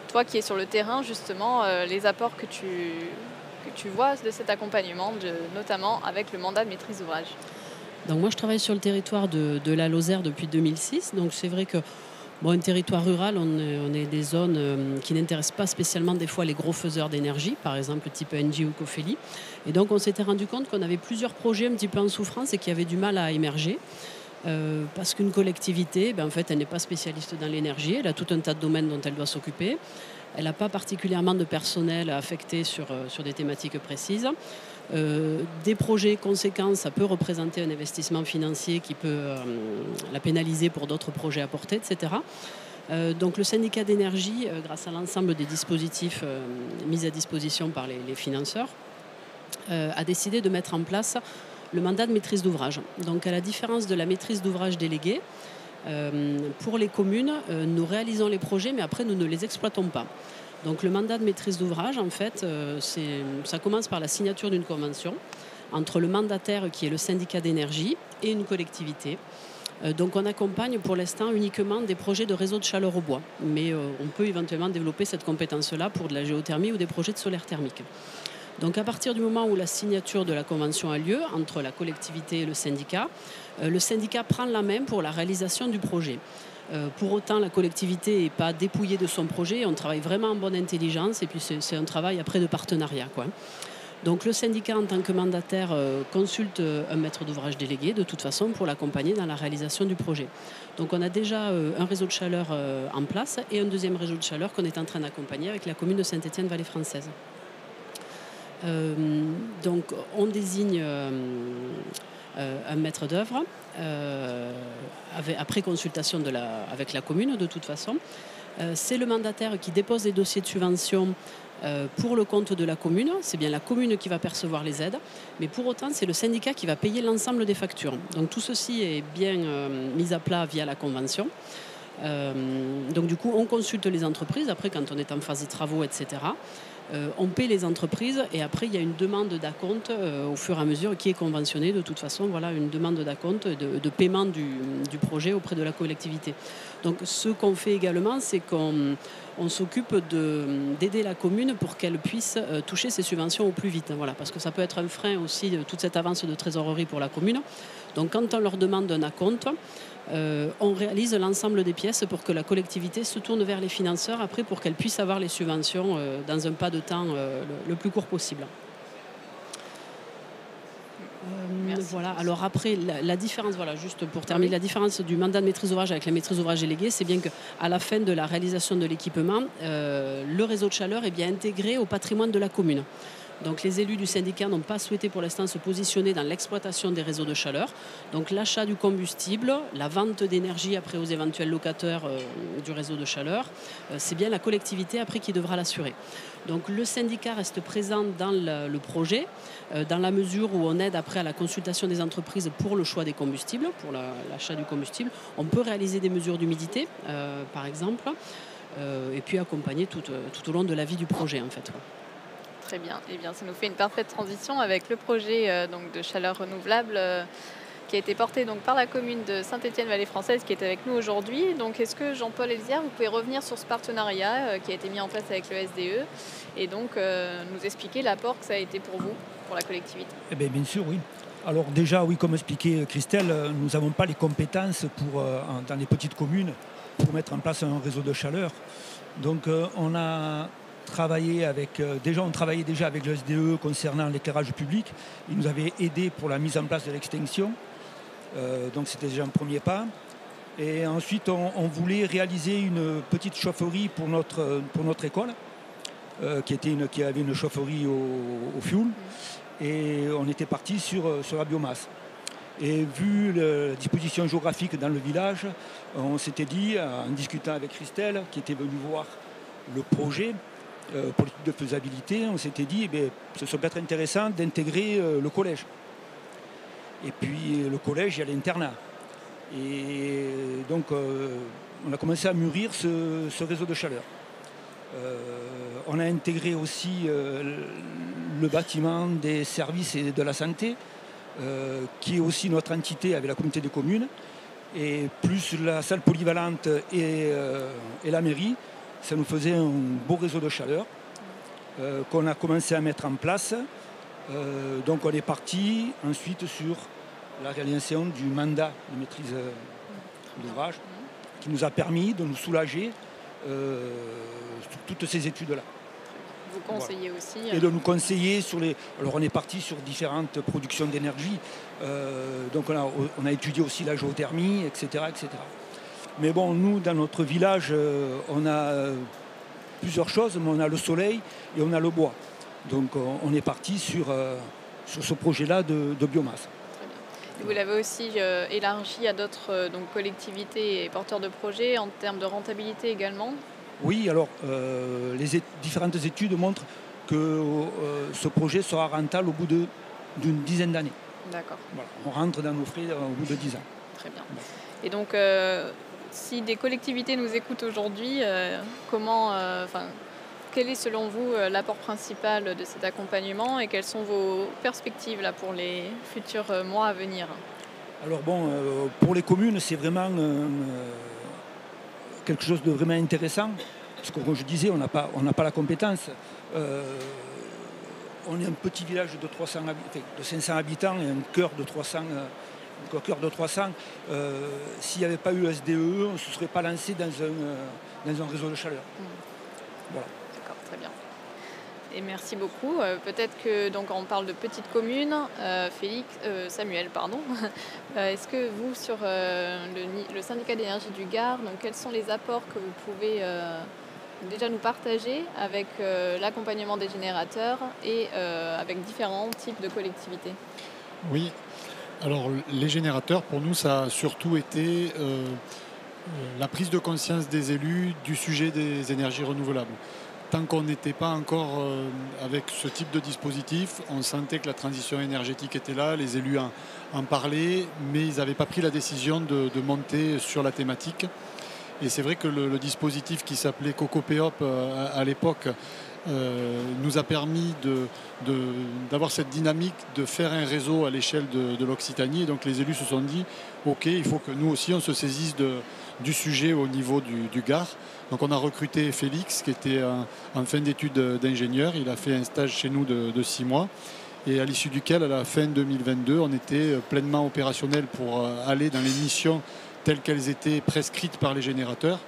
toi qui es sur le terrain justement, les apports que tu vois de cet accompagnement, notamment avec le mandat de maîtrise d'ouvrage? Donc moi je travaille sur le territoire de la Lozère depuis 2006, donc c'est vrai que un territoire rural, on est des zones qui n'intéressent pas spécialement des fois les gros faiseurs d'énergie, par exemple type Engie ou Cofeli. Et donc on s'était rendu compte qu'on avait plusieurs projets un petit peu en souffrance et qui avaient du mal à émerger. Parce qu'une collectivité, en fait, elle n'est pas spécialiste dans l'énergie, elle a tout un tas de domaines dont elle doit s'occuper. Elle n'a pas particulièrement de personnel affecté sur des thématiques précises. Des projets conséquents, ça peut représenter un investissement financier qui peut la pénaliser pour d'autres projets à portée, etc. Donc le syndicat d'énergie, grâce à l'ensemble des dispositifs mis à disposition par les financeurs, a décidé de mettre en place le mandat de maîtrise d'ouvrage. Donc à la différence de la maîtrise d'ouvrage déléguée, pour les communes, nous réalisons les projets, mais après nous ne les exploitons pas. Donc le mandat de maîtrise d'ouvrage, en fait, ça commence par la signature d'une convention entre le mandataire, qui est le syndicat d'énergie, et une collectivité. Donc on accompagne pour l'instant uniquement des projets de réseau de chaleur au bois. Mais on peut éventuellement développer cette compétence-là pour de la géothermie ou des projets de solaire thermique. Donc à partir du moment où la signature de la convention a lieu entre la collectivité et le syndicat prend la main pour la réalisation du projet. Pour autant, la collectivité n'est pas dépouillée de son projet, on travaille vraiment en bonne intelligence et puis c'est un travail après de partenariat, quoi. Donc le syndicat en tant que mandataire consulte un maître d'ouvrage délégué de toute façon pour l'accompagner dans la réalisation du projet. Donc on a déjà un réseau de chaleur en place et un deuxième réseau de chaleur qu'on est en train d'accompagner avec la commune de Saint-Étienne-Vallée Française. Donc on désigne un maître d'œuvre après consultation avec la commune de toute façon. C'est le mandataire qui dépose les dossiers de subvention pour le compte de la commune. C'est bien la commune qui va percevoir les aides, mais pour autant c'est le syndicat qui va payer l'ensemble des factures. Donc tout ceci est bien mis à plat via la convention. Donc du coup on consulte les entreprises après quand on est en phase de travaux, etc. On paie les entreprises et après il y a une demande d'acompte au fur et à mesure qui est conventionnée de toute façon, voilà, une demande d'acompte de paiement du projet auprès de la collectivité. Donc ce qu'on fait également, c'est qu'on s'occupe d'aider la commune pour qu'elle puisse toucher ses subventions au plus vite, voilà, parce que ça peut être un frein aussi toute cette avance de trésorerie pour la commune. Donc quand on leur demande un acompte, on réalise l'ensemble des pièces pour que la collectivité se tourne vers les financeurs après pour qu'elle puisse avoir les subventions dans un pas de temps le plus court possible. Voilà. Alors après, la différence, voilà, juste pour terminer, la différence du mandat de maîtrise d'ouvrage avec la maîtrise d'ouvrage déléguée, c'est bien qu'à la fin de la réalisation de l'équipement, le réseau de chaleur est bien intégré au patrimoine de la commune. Donc les élus du syndicat n'ont pas souhaité pour l'instant se positionner dans l'exploitation des réseaux de chaleur. Donc l'achat du combustible, la vente d'énergie après aux éventuels locataires du réseau de chaleur, c'est bien la collectivité après qui devra l'assurer. Donc le syndicat reste présent dans le projet, dans la mesure où on aide après à la consultation des entreprises pour le choix des combustibles, pour l'achat du combustible. On peut réaliser des mesures d'humidité, par exemple, et puis accompagner tout au long de la vie du projet, en fait. Très bien. Eh bien, ça nous fait une parfaite transition avec le projet donc, de chaleur renouvelable qui a été porté donc, par la commune de Saint-Étienne-Vallée Française qui est avec nous aujourd'hui. Donc, est-ce que Jean-Paul Elzière, vous pouvez revenir sur ce partenariat qui a été mis en place avec le SDE et donc nous expliquer l'apport que ça a été pour vous, pour la collectivité? Eh bien sûr, oui. Alors déjà, oui, comme expliquait Christelle, nous n'avons pas les compétences dans les petites communes pour mettre en place un réseau de chaleur. Donc, on travaillait déjà avec le SDE concernant l'éclairage public. Il nous avait aidé pour la mise en place de l'extinction. Donc c'était déjà un premier pas. Et ensuite, on voulait réaliser une petite chaufferie pour notre école, qui avait une chaufferie au fioul. Et on était parti sur la biomasse. Et vu la disposition géographique dans le village, on s'était dit, en discutant avec Christelle, qui était venue voir le projet, pour l'étude de faisabilité, on s'était dit ce serait peut-être intéressant d'intégrer le collège. Et puis le collège, il y a l'internat. Et donc on a commencé à mûrir ce réseau de chaleur. On a intégré aussi le bâtiment des services et de la santé, qui est aussi notre entité avec la communauté des communes. Et plus la salle polyvalente et la mairie, ça nous faisait un beau réseau de chaleur qu'on a commencé à mettre en place. Donc on est parti ensuite sur la réalisation du mandat de maîtrise d'ouvrage qui nous a permis de nous soulager sur toutes ces études-là. Vous conseillez aussi. Et de nous conseiller sur les... Alors on est parti sur différentes productions d'énergie. Donc on a étudié aussi la géothermie, etc., etc. Mais bon, nous, dans notre village, on a plusieurs choses, mais on a le soleil et on a le bois. Donc on est parti sur ce projet-là de biomasse. Très bien. Et vous l'avez aussi élargi à d'autres collectivités et porteurs de projets en termes de rentabilité également. Oui, alors les différentes études montrent que ce projet sera rentable au bout d'une dizaine d'années. D'accord. Voilà, on rentre dans nos frais au bout de 10 ans. Très bien. Et donc, si des collectivités nous écoutent aujourd'hui, quel est selon vous l'apport principal de cet accompagnement et quelles sont vos perspectives là, pour les futurs mois à venir? Alors bon, pour les communes, c'est vraiment quelque chose de vraiment intéressant. Parce que comme je disais, on n'a pas la compétence. On est un petit village de 500 habitants et un cœur de 300. S'il n'y avait pas eu le SDE, on ne se serait pas lancé dans un réseau de chaleur. Voilà. D'accord, très bien. Et merci beaucoup. Peut-être que donc on parle de petites communes. Samuel, pardon. Est-ce que vous, sur le syndicat d'énergie du Gard, donc quels sont les apports que vous pouvez déjà nous partager avec l'accompagnement des générateurs et avec différents types de collectivités? Oui. Alors les générateurs, pour nous, ça a surtout été la prise de conscience des élus du sujet des énergies renouvelables. Tant qu'on n'était pas encore avec ce type de dispositif, on sentait que la transition énergétique était là, les élus en parlaient, mais ils n'avaient pas pris la décision de monter sur la thématique. Et c'est vrai que le dispositif qui s'appelait CocoPéop à l'époque nous a permis d'avoir cette dynamique de faire un réseau à l'échelle de l'Occitanie. Et donc les élus se sont dit, ok, il faut que nous aussi on se saisisse du sujet au niveau du Gard. Donc on a recruté Félix qui était en fin d'études d'ingénieur. Il a fait un stage chez nous de 6 mois. Et à l'issue duquel, à la fin 2022, on était pleinement opérationnel pour aller dans les missions telles qu'elles étaient prescrites par les générateurs.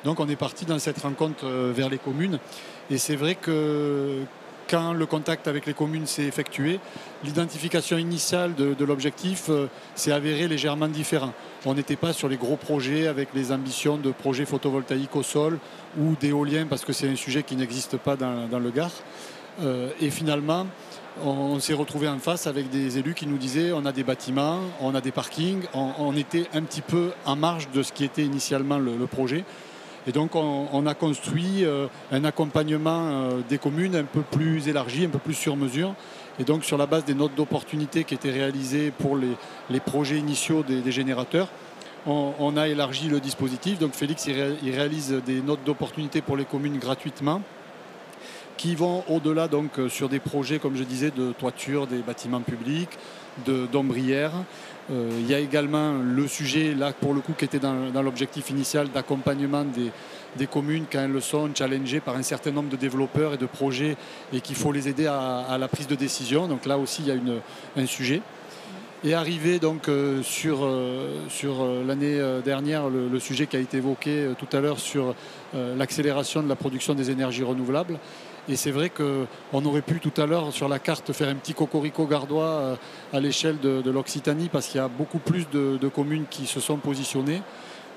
Donc on est parti dans cette rencontre vers les communes. Et c'est vrai que quand le contact avec les communes s'est effectué, l'identification initiale de l'objectif s'est avérée légèrement différente. On n'était pas sur les gros projets avec les ambitions de projets photovoltaïques au sol ou d'éolien, parce que c'est un sujet qui n'existe pas dans le Gard. Et finalement, on s'est retrouvé en face avec des élus qui nous disaient on a des bâtiments, on a des parkings, on était un petit peu en marge de ce qui était initialement le projet. Et donc on a construit un accompagnement des communes un peu plus élargi, un peu plus sur mesure. Et donc sur la base des notes d'opportunité qui étaient réalisées pour les projets initiaux des générateurs, on a élargi le dispositif. Donc Félix il réalise des notes d'opportunité pour les communes gratuitement, qui vont au-delà donc sur des projets, comme je disais, de toiture des bâtiments publics, d'ombrières. Il y a également le sujet, là pour le coup, qui était dans l'objectif initial d'accompagnement des communes quand elles sont challengées par un certain nombre de développeurs et de projets et qu'il faut les aider à la prise de décision. Donc là aussi, il y a un sujet. Et arrivé donc sur l'année dernière, le sujet qui a été évoqué tout à l'heure sur l'accélération de la production des énergies renouvelables. Et c'est vrai qu'on aurait pu tout à l'heure sur la carte faire un petit cocorico gardois à l'échelle de l'Occitanie, parce qu'il y a beaucoup plus de communes qui se sont positionnées.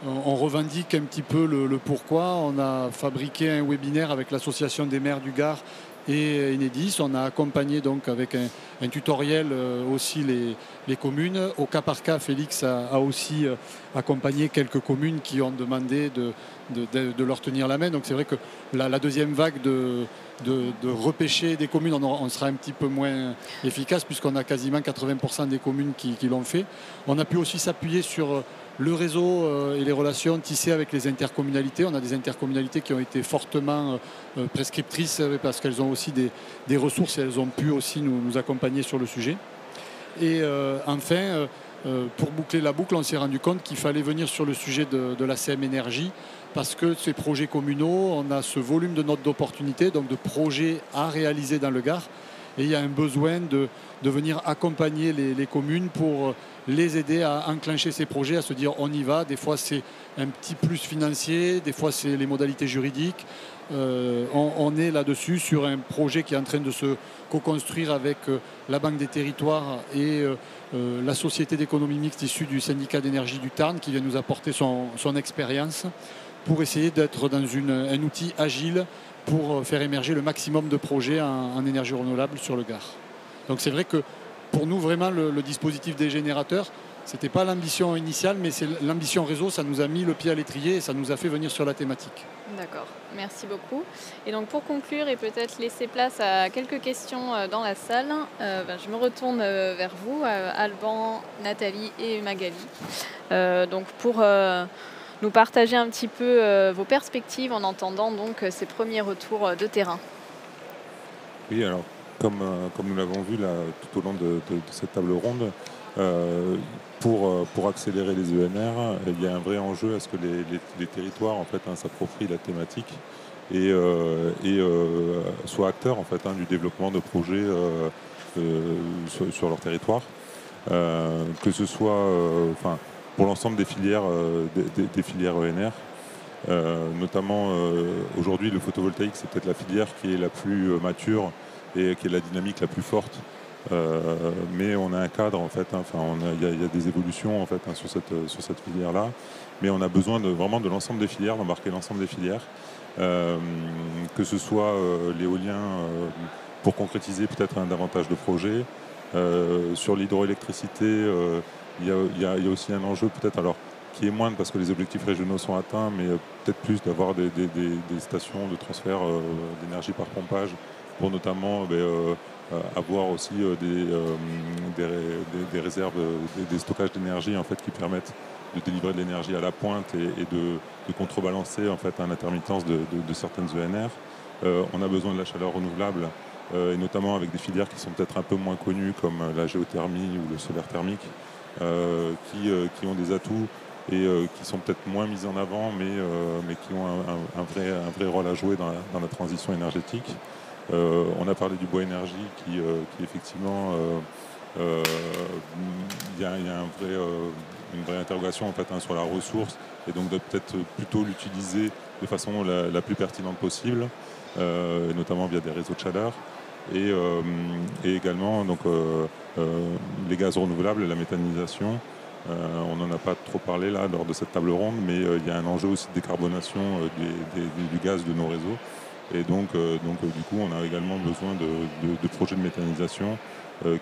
On revendique un petit peu le pourquoi. On a fabriqué un webinaire avec l'Association des maires du Gard et Enedis. On a accompagné donc avec un tutoriel aussi les communes. Au cas par cas, Félix a aussi accompagné quelques communes qui ont demandé de leur tenir la main. Donc c'est vrai que la deuxième vague de repêcher des communes, on sera un petit peu moins efficace puisqu'on a quasiment 80% des communes qui l'ont fait. On a pu aussi s'appuyer sur le réseau et les relations tissées avec les intercommunalités. On a des intercommunalités qui ont été fortement prescriptrices parce qu'elles ont aussi des ressources et elles ont pu aussi nous accompagner sur le sujet. Et enfin, pour boucler la boucle, on s'est rendu compte qu'il fallait venir sur le sujet de la CM Énergie parce que ces projets communaux, on a ce volume de notes d'opportunité, donc de projets à réaliser dans le Gard. Et il y a un besoin de venir accompagner les communes pour les aider à enclencher ces projets, à se dire on y va. Des fois c'est un petit plus financier, des fois c'est les modalités juridiques. On est là-dessus sur un projet qui est en train de se co-construire avec la Banque des Territoires et la Société d'économie mixte issue du syndicat d'énergie du Tarn qui vient nous apporter son expérience pour essayer d'être dans un outil agile pour faire émerger le maximum de projets en énergie renouvelable sur le Gard. Donc c'est vrai que pour nous, vraiment, le dispositif des générateurs, ce n'était pas l'ambition initiale, mais c'est l'ambition réseau, ça nous a mis le pied à l'étrier et ça nous a fait venir sur la thématique. D'accord, merci beaucoup. Et donc pour conclure et peut-être laisser place à quelques questions dans la salle, je me retourne vers vous, Alban, Nathalie et Magali. Donc pour nous partager un petit peu vos perspectives en entendant donc ces premiers retours de terrain. Oui, alors comme nous l'avons vu là, tout au long de cette table ronde, pour accélérer les ENR, il y a un vrai enjeu à ce que les territoires en fait, s'approprient la thématique et soient acteurs en fait, du développement de projets sur leur territoire. Que ce soit pour l'ensemble des filières, des filières ENR. Notamment aujourd'hui le photovoltaïque c'est peut-être la filière qui est la plus mature et qui est la dynamique la plus forte. Mais on a un cadre en fait, il y a des évolutions en fait, sur cette filière-là, mais on a besoin vraiment de l'ensemble des filières, d'embarquer l'ensemble des filières, que ce soit l'éolien pour concrétiser peut-être davantage de projets. Sur l'hydroélectricité, il y a aussi un enjeu peut-être alors qui est moindre parce que les objectifs régionaux sont atteints, mais peut-être plus d'avoir des stations de transfert d'énergie par pompage pour notamment avoir aussi des réserves, des stockages d'énergie en fait, qui permettent de délivrer de l'énergie à la pointe et de contrebalancer en fait, l'intermittence de certaines ENR. On a besoin de la chaleur renouvelable et notamment avec des filières qui sont peut-être un peu moins connues comme la géothermie ou le solaire thermique qui ont des atouts et qui sont peut-être moins mises en avant mais qui ont un vrai rôle à jouer dans la transition énergétique. On a parlé du bois énergie qui effectivement il y a une vraie interrogation en fait, sur la ressource et donc de peut-être plutôt l'utiliser de façon la plus pertinente possible, notamment via des réseaux de chaleur et également donc, les gaz renouvelables et la méthanisation. On n'en a pas trop parlé là lors de cette table ronde, mais il y a un enjeu aussi de décarbonation du gaz de nos réseaux. Et donc du coup, on a également besoin de projets de méthanisation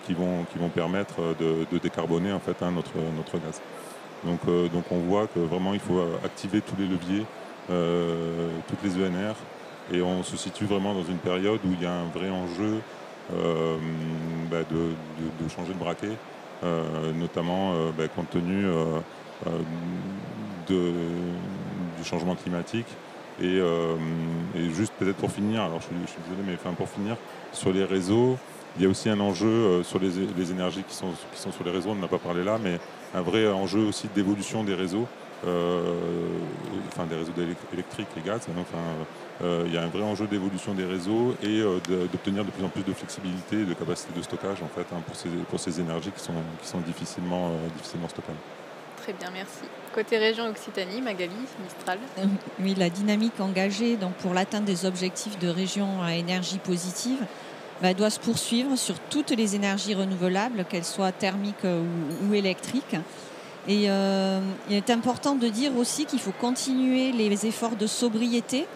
qui vont permettre de décarboner en fait, notre gaz. Donc on voit que vraiment il faut activer tous les leviers, toutes les ENR, et on se situe vraiment dans une période où il y a un vrai enjeu de changer de braquet, notamment compte tenu du changement climatique. Et juste peut-être pour finir, alors je suis désolé, mais pour finir, sur les réseaux, il y a aussi un enjeu sur les énergies qui sont sur les réseaux, on n'en a pas parlé là, mais un vrai enjeu aussi d'évolution des réseaux, des réseaux électriques et gaz. Il y a un vrai enjeu d'évolution des réseaux et d'obtenir de plus en plus de flexibilité et de capacité de stockage en fait, pour ces énergies qui sont difficilement stockables. Très bien, merci. Côté région Occitanie, Magali, Mistral. Oui, la dynamique engagée donc, pour l'atteinte des objectifs de région à énergie positive doit se poursuivre sur toutes les énergies renouvelables, qu'elles soient thermiques ou électriques. Et il est important de dire aussi qu'il faut continuer les efforts de sobriété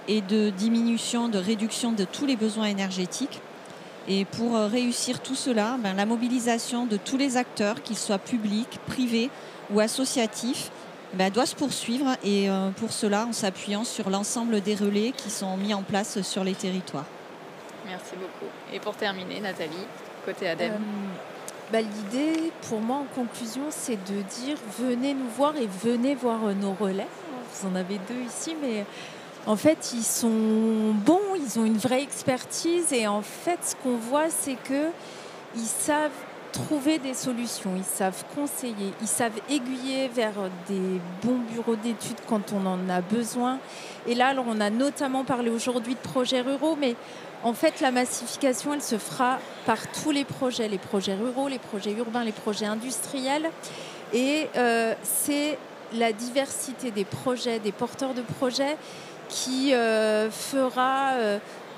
et de diminution, de réduction de tous les besoins énergétiques. Et pour réussir tout cela, la mobilisation de tous les acteurs, qu'ils soient publics, privés ou associatifs, doit se poursuivre et pour cela en s'appuyant sur l'ensemble des relais qui sont mis en place sur les territoires. Merci beaucoup. Et pour terminer, Nathalie, côté ADEME. L'idée, pour moi, en conclusion, c'est de dire venez nous voir et venez voir nos relais. Vous en avez 2 ici, mais en fait, ils sont bons, ils ont une vraie expertise. Et en fait, ce qu'on voit, c'est qu'ils savent trouver des solutions, ils savent conseiller, ils savent aiguiller vers des bons bureaux d'études quand on en a besoin. Et là, alors, on a notamment parlé aujourd'hui de projets ruraux, mais en fait, la massification, elle se fera par tous les projets ruraux, les projets urbains, les projets industriels. Et c'est la diversité des projets, des porteurs de projets qui fera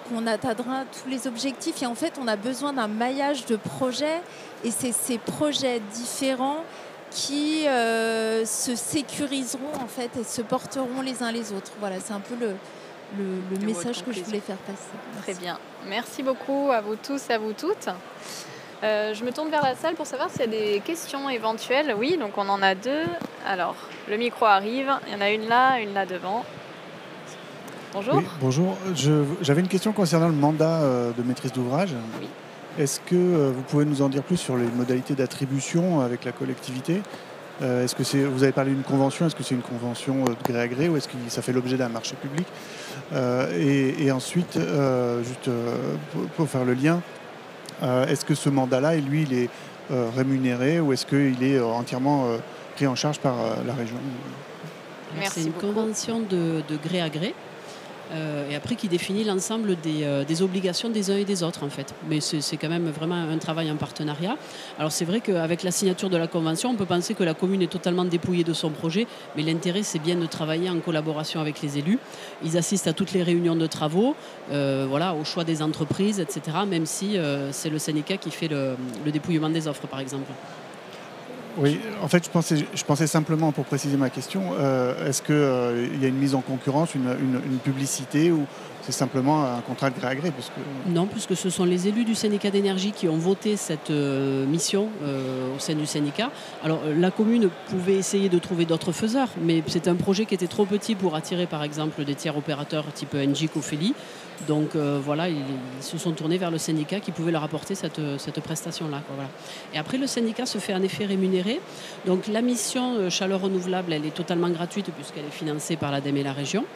qu'on atteindra tous les objectifs. Et en fait, on a besoin d'un maillage de projets. Et c'est ces projets différents qui se sécuriseront en fait et se porteront les uns les autres. Voilà, c'est un peu le message que je voulais faire passer. Merci. Très bien. Merci beaucoup à vous tous et à vous toutes. Je me tourne vers la salle pour savoir s'il y a des questions éventuelles. Oui, donc on en a 2. Alors, le micro arrive. Il y en a une là devant. Bonjour. Oui, bonjour. J'avais une question concernant le mandat de maîtrise d'ouvrage. Oui. Est-ce que vous pouvez nous en dire plus sur les modalités d'attribution avec la collectivité ? Est-ce que vous avez parlé d'une convention, est-ce que c'est une convention de gré à gré ou est-ce que ça fait l'objet d'un marché public ? Et ensuite, juste pour faire le lien, est-ce que ce mandat-là, lui, il est rémunéré ou est-ce qu'il est entièrement pris en charge par la région ? C'est une convention de gré à gré. Et après qui définit l'ensemble des obligations des uns et des autres en fait. Mais c'est quand même vraiment un travail en partenariat. Alors c'est vrai qu'avec la signature de la convention, on peut penser que la commune est totalement dépouillée de son projet, mais l'intérêt c'est bien de travailler en collaboration avec les élus. Ils assistent à toutes les réunions de travaux, au choix des entreprises, etc. Même si c'est le syndicat qui fait le dépouillement des offres par exemple. Oui, en fait, je pensais simplement, pour préciser ma question, est-ce qu'il y a une mise en concurrence, une publicité ou c'est simplement un contrat de gré à gré Non, puisque ce sont les élus du syndicat d'énergie qui ont voté cette mission au sein du syndicat. Alors, la commune pouvait essayer de trouver d'autres faiseurs, mais c'est un projet qui était trop petit pour attirer, par exemple, des tiers opérateurs type Engie, Cofeli. Donc, ils se sont tournés vers le syndicat qui pouvait leur apporter cette prestation-là. Voilà. Et après, le syndicat se fait en effet rémunérer. Donc, la mission chaleur renouvelable, elle est totalement gratuite puisqu'elle est financée par l'ADEME et la région.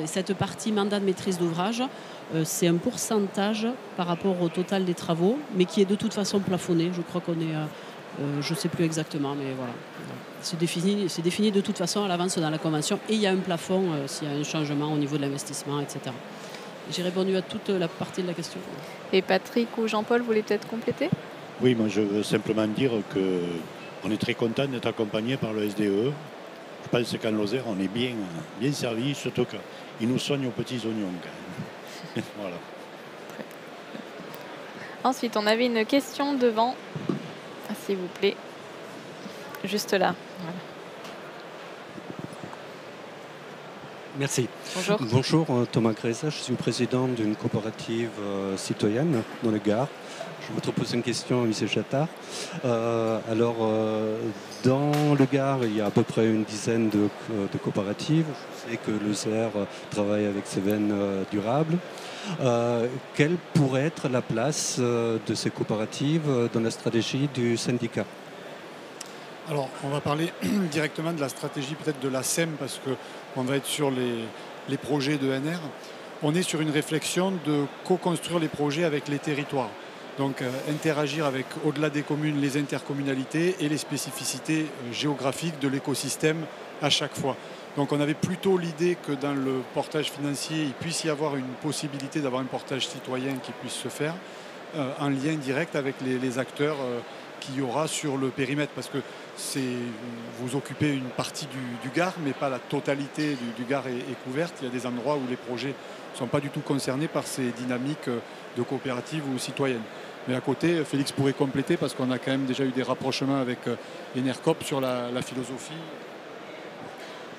Cette partie mandat de maîtrise d'ouvrage, c'est un pourcentage par rapport au total des travaux, mais qui est de toute façon plafonné. Je crois qu'on est, je ne sais plus exactement, mais voilà. C'est défini de toute façon à l'avance dans la convention et il y a un plafond s'il y a un changement au niveau de l'investissement, etc. J'ai répondu à toute la partie de la question. Et Patrick ou Jean-Paul voulaient peut-être compléter ? Oui, moi je veux simplement dire qu'on est très content d'être accompagné par le SDE. Je pense qu'en Lozère, on est bien servi, surtout qu'ils nous soignent aux petits oignons. Quand même. Voilà. Ensuite, on avait une question devant, s'il vous plaît. Juste là. Voilà. Merci. Bonjour. Bonjour, Thomas Greza, je suis président d'une coopérative citoyenne dans le Gard. Je voudrais poser une question à M. Chattard. Dans le Gard, il y a à peu près une dizaine de coopératives. Je sais que le CER travaille avec Cévennes Durable. Quelle pourrait être la place de ces coopératives dans la stratégie du syndicat ? Alors, on va parler directement de la stratégie peut-être de la SEM parce qu'on va être sur les projets de NR. On est sur une réflexion de co-construire les projets avec les territoires. Donc interagir avec, au-delà des communes, les intercommunalités et les spécificités géographiques de l'écosystème à chaque fois. Donc on avait plutôt l'idée que dans le portage financier, il puisse y avoir une possibilité d'avoir un portage citoyen qui puisse se faire en lien direct avec les acteurs qu'il y aura sur le périmètre. Parce que vous occupez une partie du Gard, mais pas la totalité du Gard est couverte. Il y a des endroits où les projets ne sont pas du tout concernés par ces dynamiques de coopératives ou citoyennes. Mais à côté, Félix pourrait compléter parce qu'on a quand même déjà eu des rapprochements avec Enercop sur la philosophie.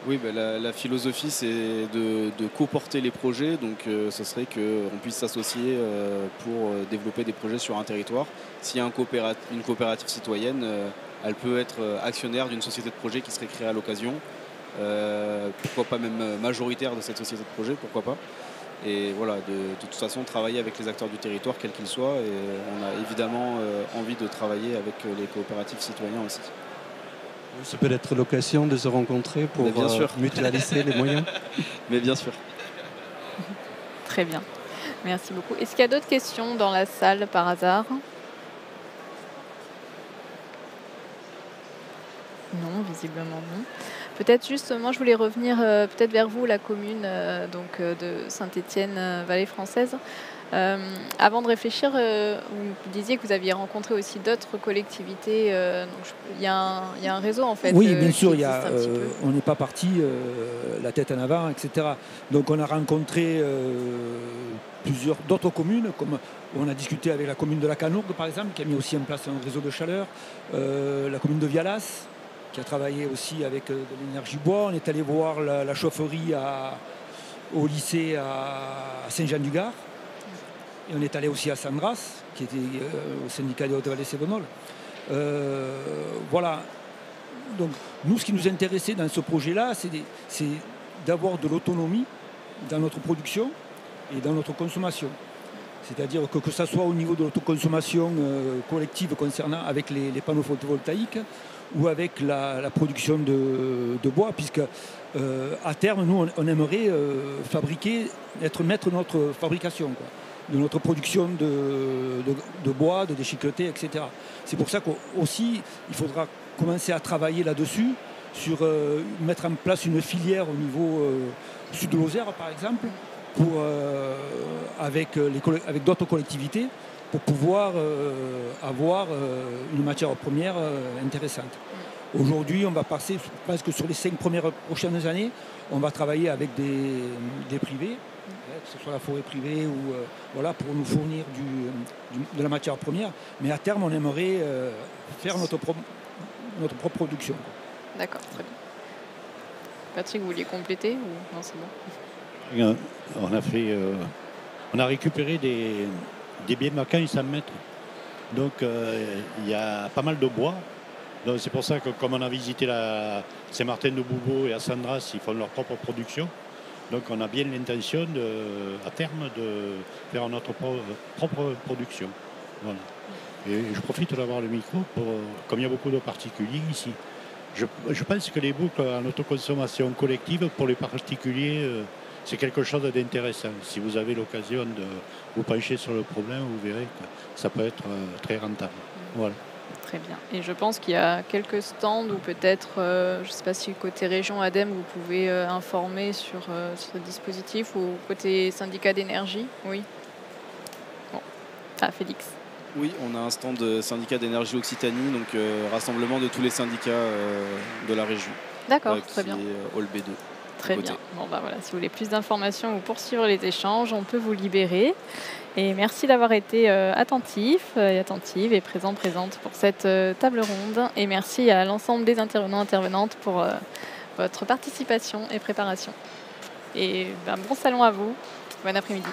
Oui, la philosophie, c'est de co-porter les projets. Donc, ce serait qu'on puisse s'associer pour développer des projets sur un territoire. S'il y a une coopérative citoyenne, elle peut être actionnaire d'une société de projet qui serait créée à l'occasion. Pourquoi pas même majoritaire de cette société de projet, pourquoi pas. Et voilà, de toute façon, travailler avec les acteurs du territoire, quels qu'ils soient. Et on a évidemment envie de travailler avec les coopératives citoyens aussi. Ça peut être l'occasion de se rencontrer pour bien sûr. mutualiser les moyens. Mais bien sûr. Très bien. Merci beaucoup. Est-ce qu'il y a d'autres questions dans la salle par hasard? Non, visiblement non. Peut-être juste, moi je voulais revenir peut-être vers vous, la commune de Saint-Étienne, Vallée Française. Avant de réfléchir, vous disiez que vous aviez rencontré aussi d'autres collectivités. Il y a un réseau en fait. Oui, bien sûr, qui existe un petit peu. on n'est pas parti la tête en avant, etc. Donc on a rencontré plusieurs d'autres communes, comme on a discuté avec la commune de la Canourgue par exemple, qui a mis aussi en place un réseau de chaleur, la commune de Vialas, qui a travaillé aussi avec de l'énergie bois. On est allé voir la chaufferie au lycée à Saint-Jean-du-Gard. Et on est allé aussi à Sandras, qui était au syndicat de Haute-Vallée-Sévenol. Voilà. Donc, nous, ce qui nous intéressait dans ce projet-là, c'est d'avoir de l'autonomie dans notre production et dans notre consommation. C'est-à-dire que ce soit au niveau de l'autoconsommation collective concernant avec les panneaux photovoltaïques ou avec la production de bois, puisque à terme, nous, on aimerait fabriquer, être maître de notre fabrication, quoi, de notre production de bois, de déchiquetés, etc. C'est pour ça qu'aussi, il faudra commencer à travailler là-dessus, sur mettre en place une filière au niveau sud de Lozère, par exemple, avec d'autres collectivités, pour pouvoir avoir une matière première intéressante. Aujourd'hui, on va passer, je pense que sur les 5 prochaines années, on va travailler avec des privés, que ce soit la forêt privée ou voilà, pour nous fournir de la matière première. Mais à terme, on aimerait faire notre propre production. D'accord, très bien. Patrick, vous vouliez compléter ou non, c'est bon? On a récupéré des baies macins et 100 mètres. Donc il y a pas mal de bois. Donc c'est pour ça que comme on a visité Saint-Martin-de-Boubeau et à Sandras, ils font leur propre production. Donc on a bien l'intention à terme de faire notre propre production. Voilà. Et je profite d'avoir le micro comme il y a beaucoup de particuliers ici. Je pense que les boucles en autoconsommation collective pour les particuliers, c'est quelque chose d'intéressant. Si vous avez l'occasion de vous pencher sur le problème, vous verrez que ça peut être très rentable. Voilà. Très bien. Et je pense qu'il y a quelques stands ou peut-être, je ne sais pas si côté région ADEME, vous pouvez informer sur ce dispositif ou côté syndicat d'énergie. Oui. Bon. Ah, Félix. Oui, on a un stand syndicat d'énergie Occitanie, donc rassemblement de tous les syndicats de la région. D'accord, très bien. Hall B2. Très bien. Bon, bah voilà, si vous voulez plus d'informations ou poursuivre les échanges, on peut vous libérer. Et merci d'avoir été attentif et attentive et présente pour cette table ronde. Et merci à l'ensemble des intervenantes pour votre participation et préparation. Et bon salon à vous. Bon après-midi.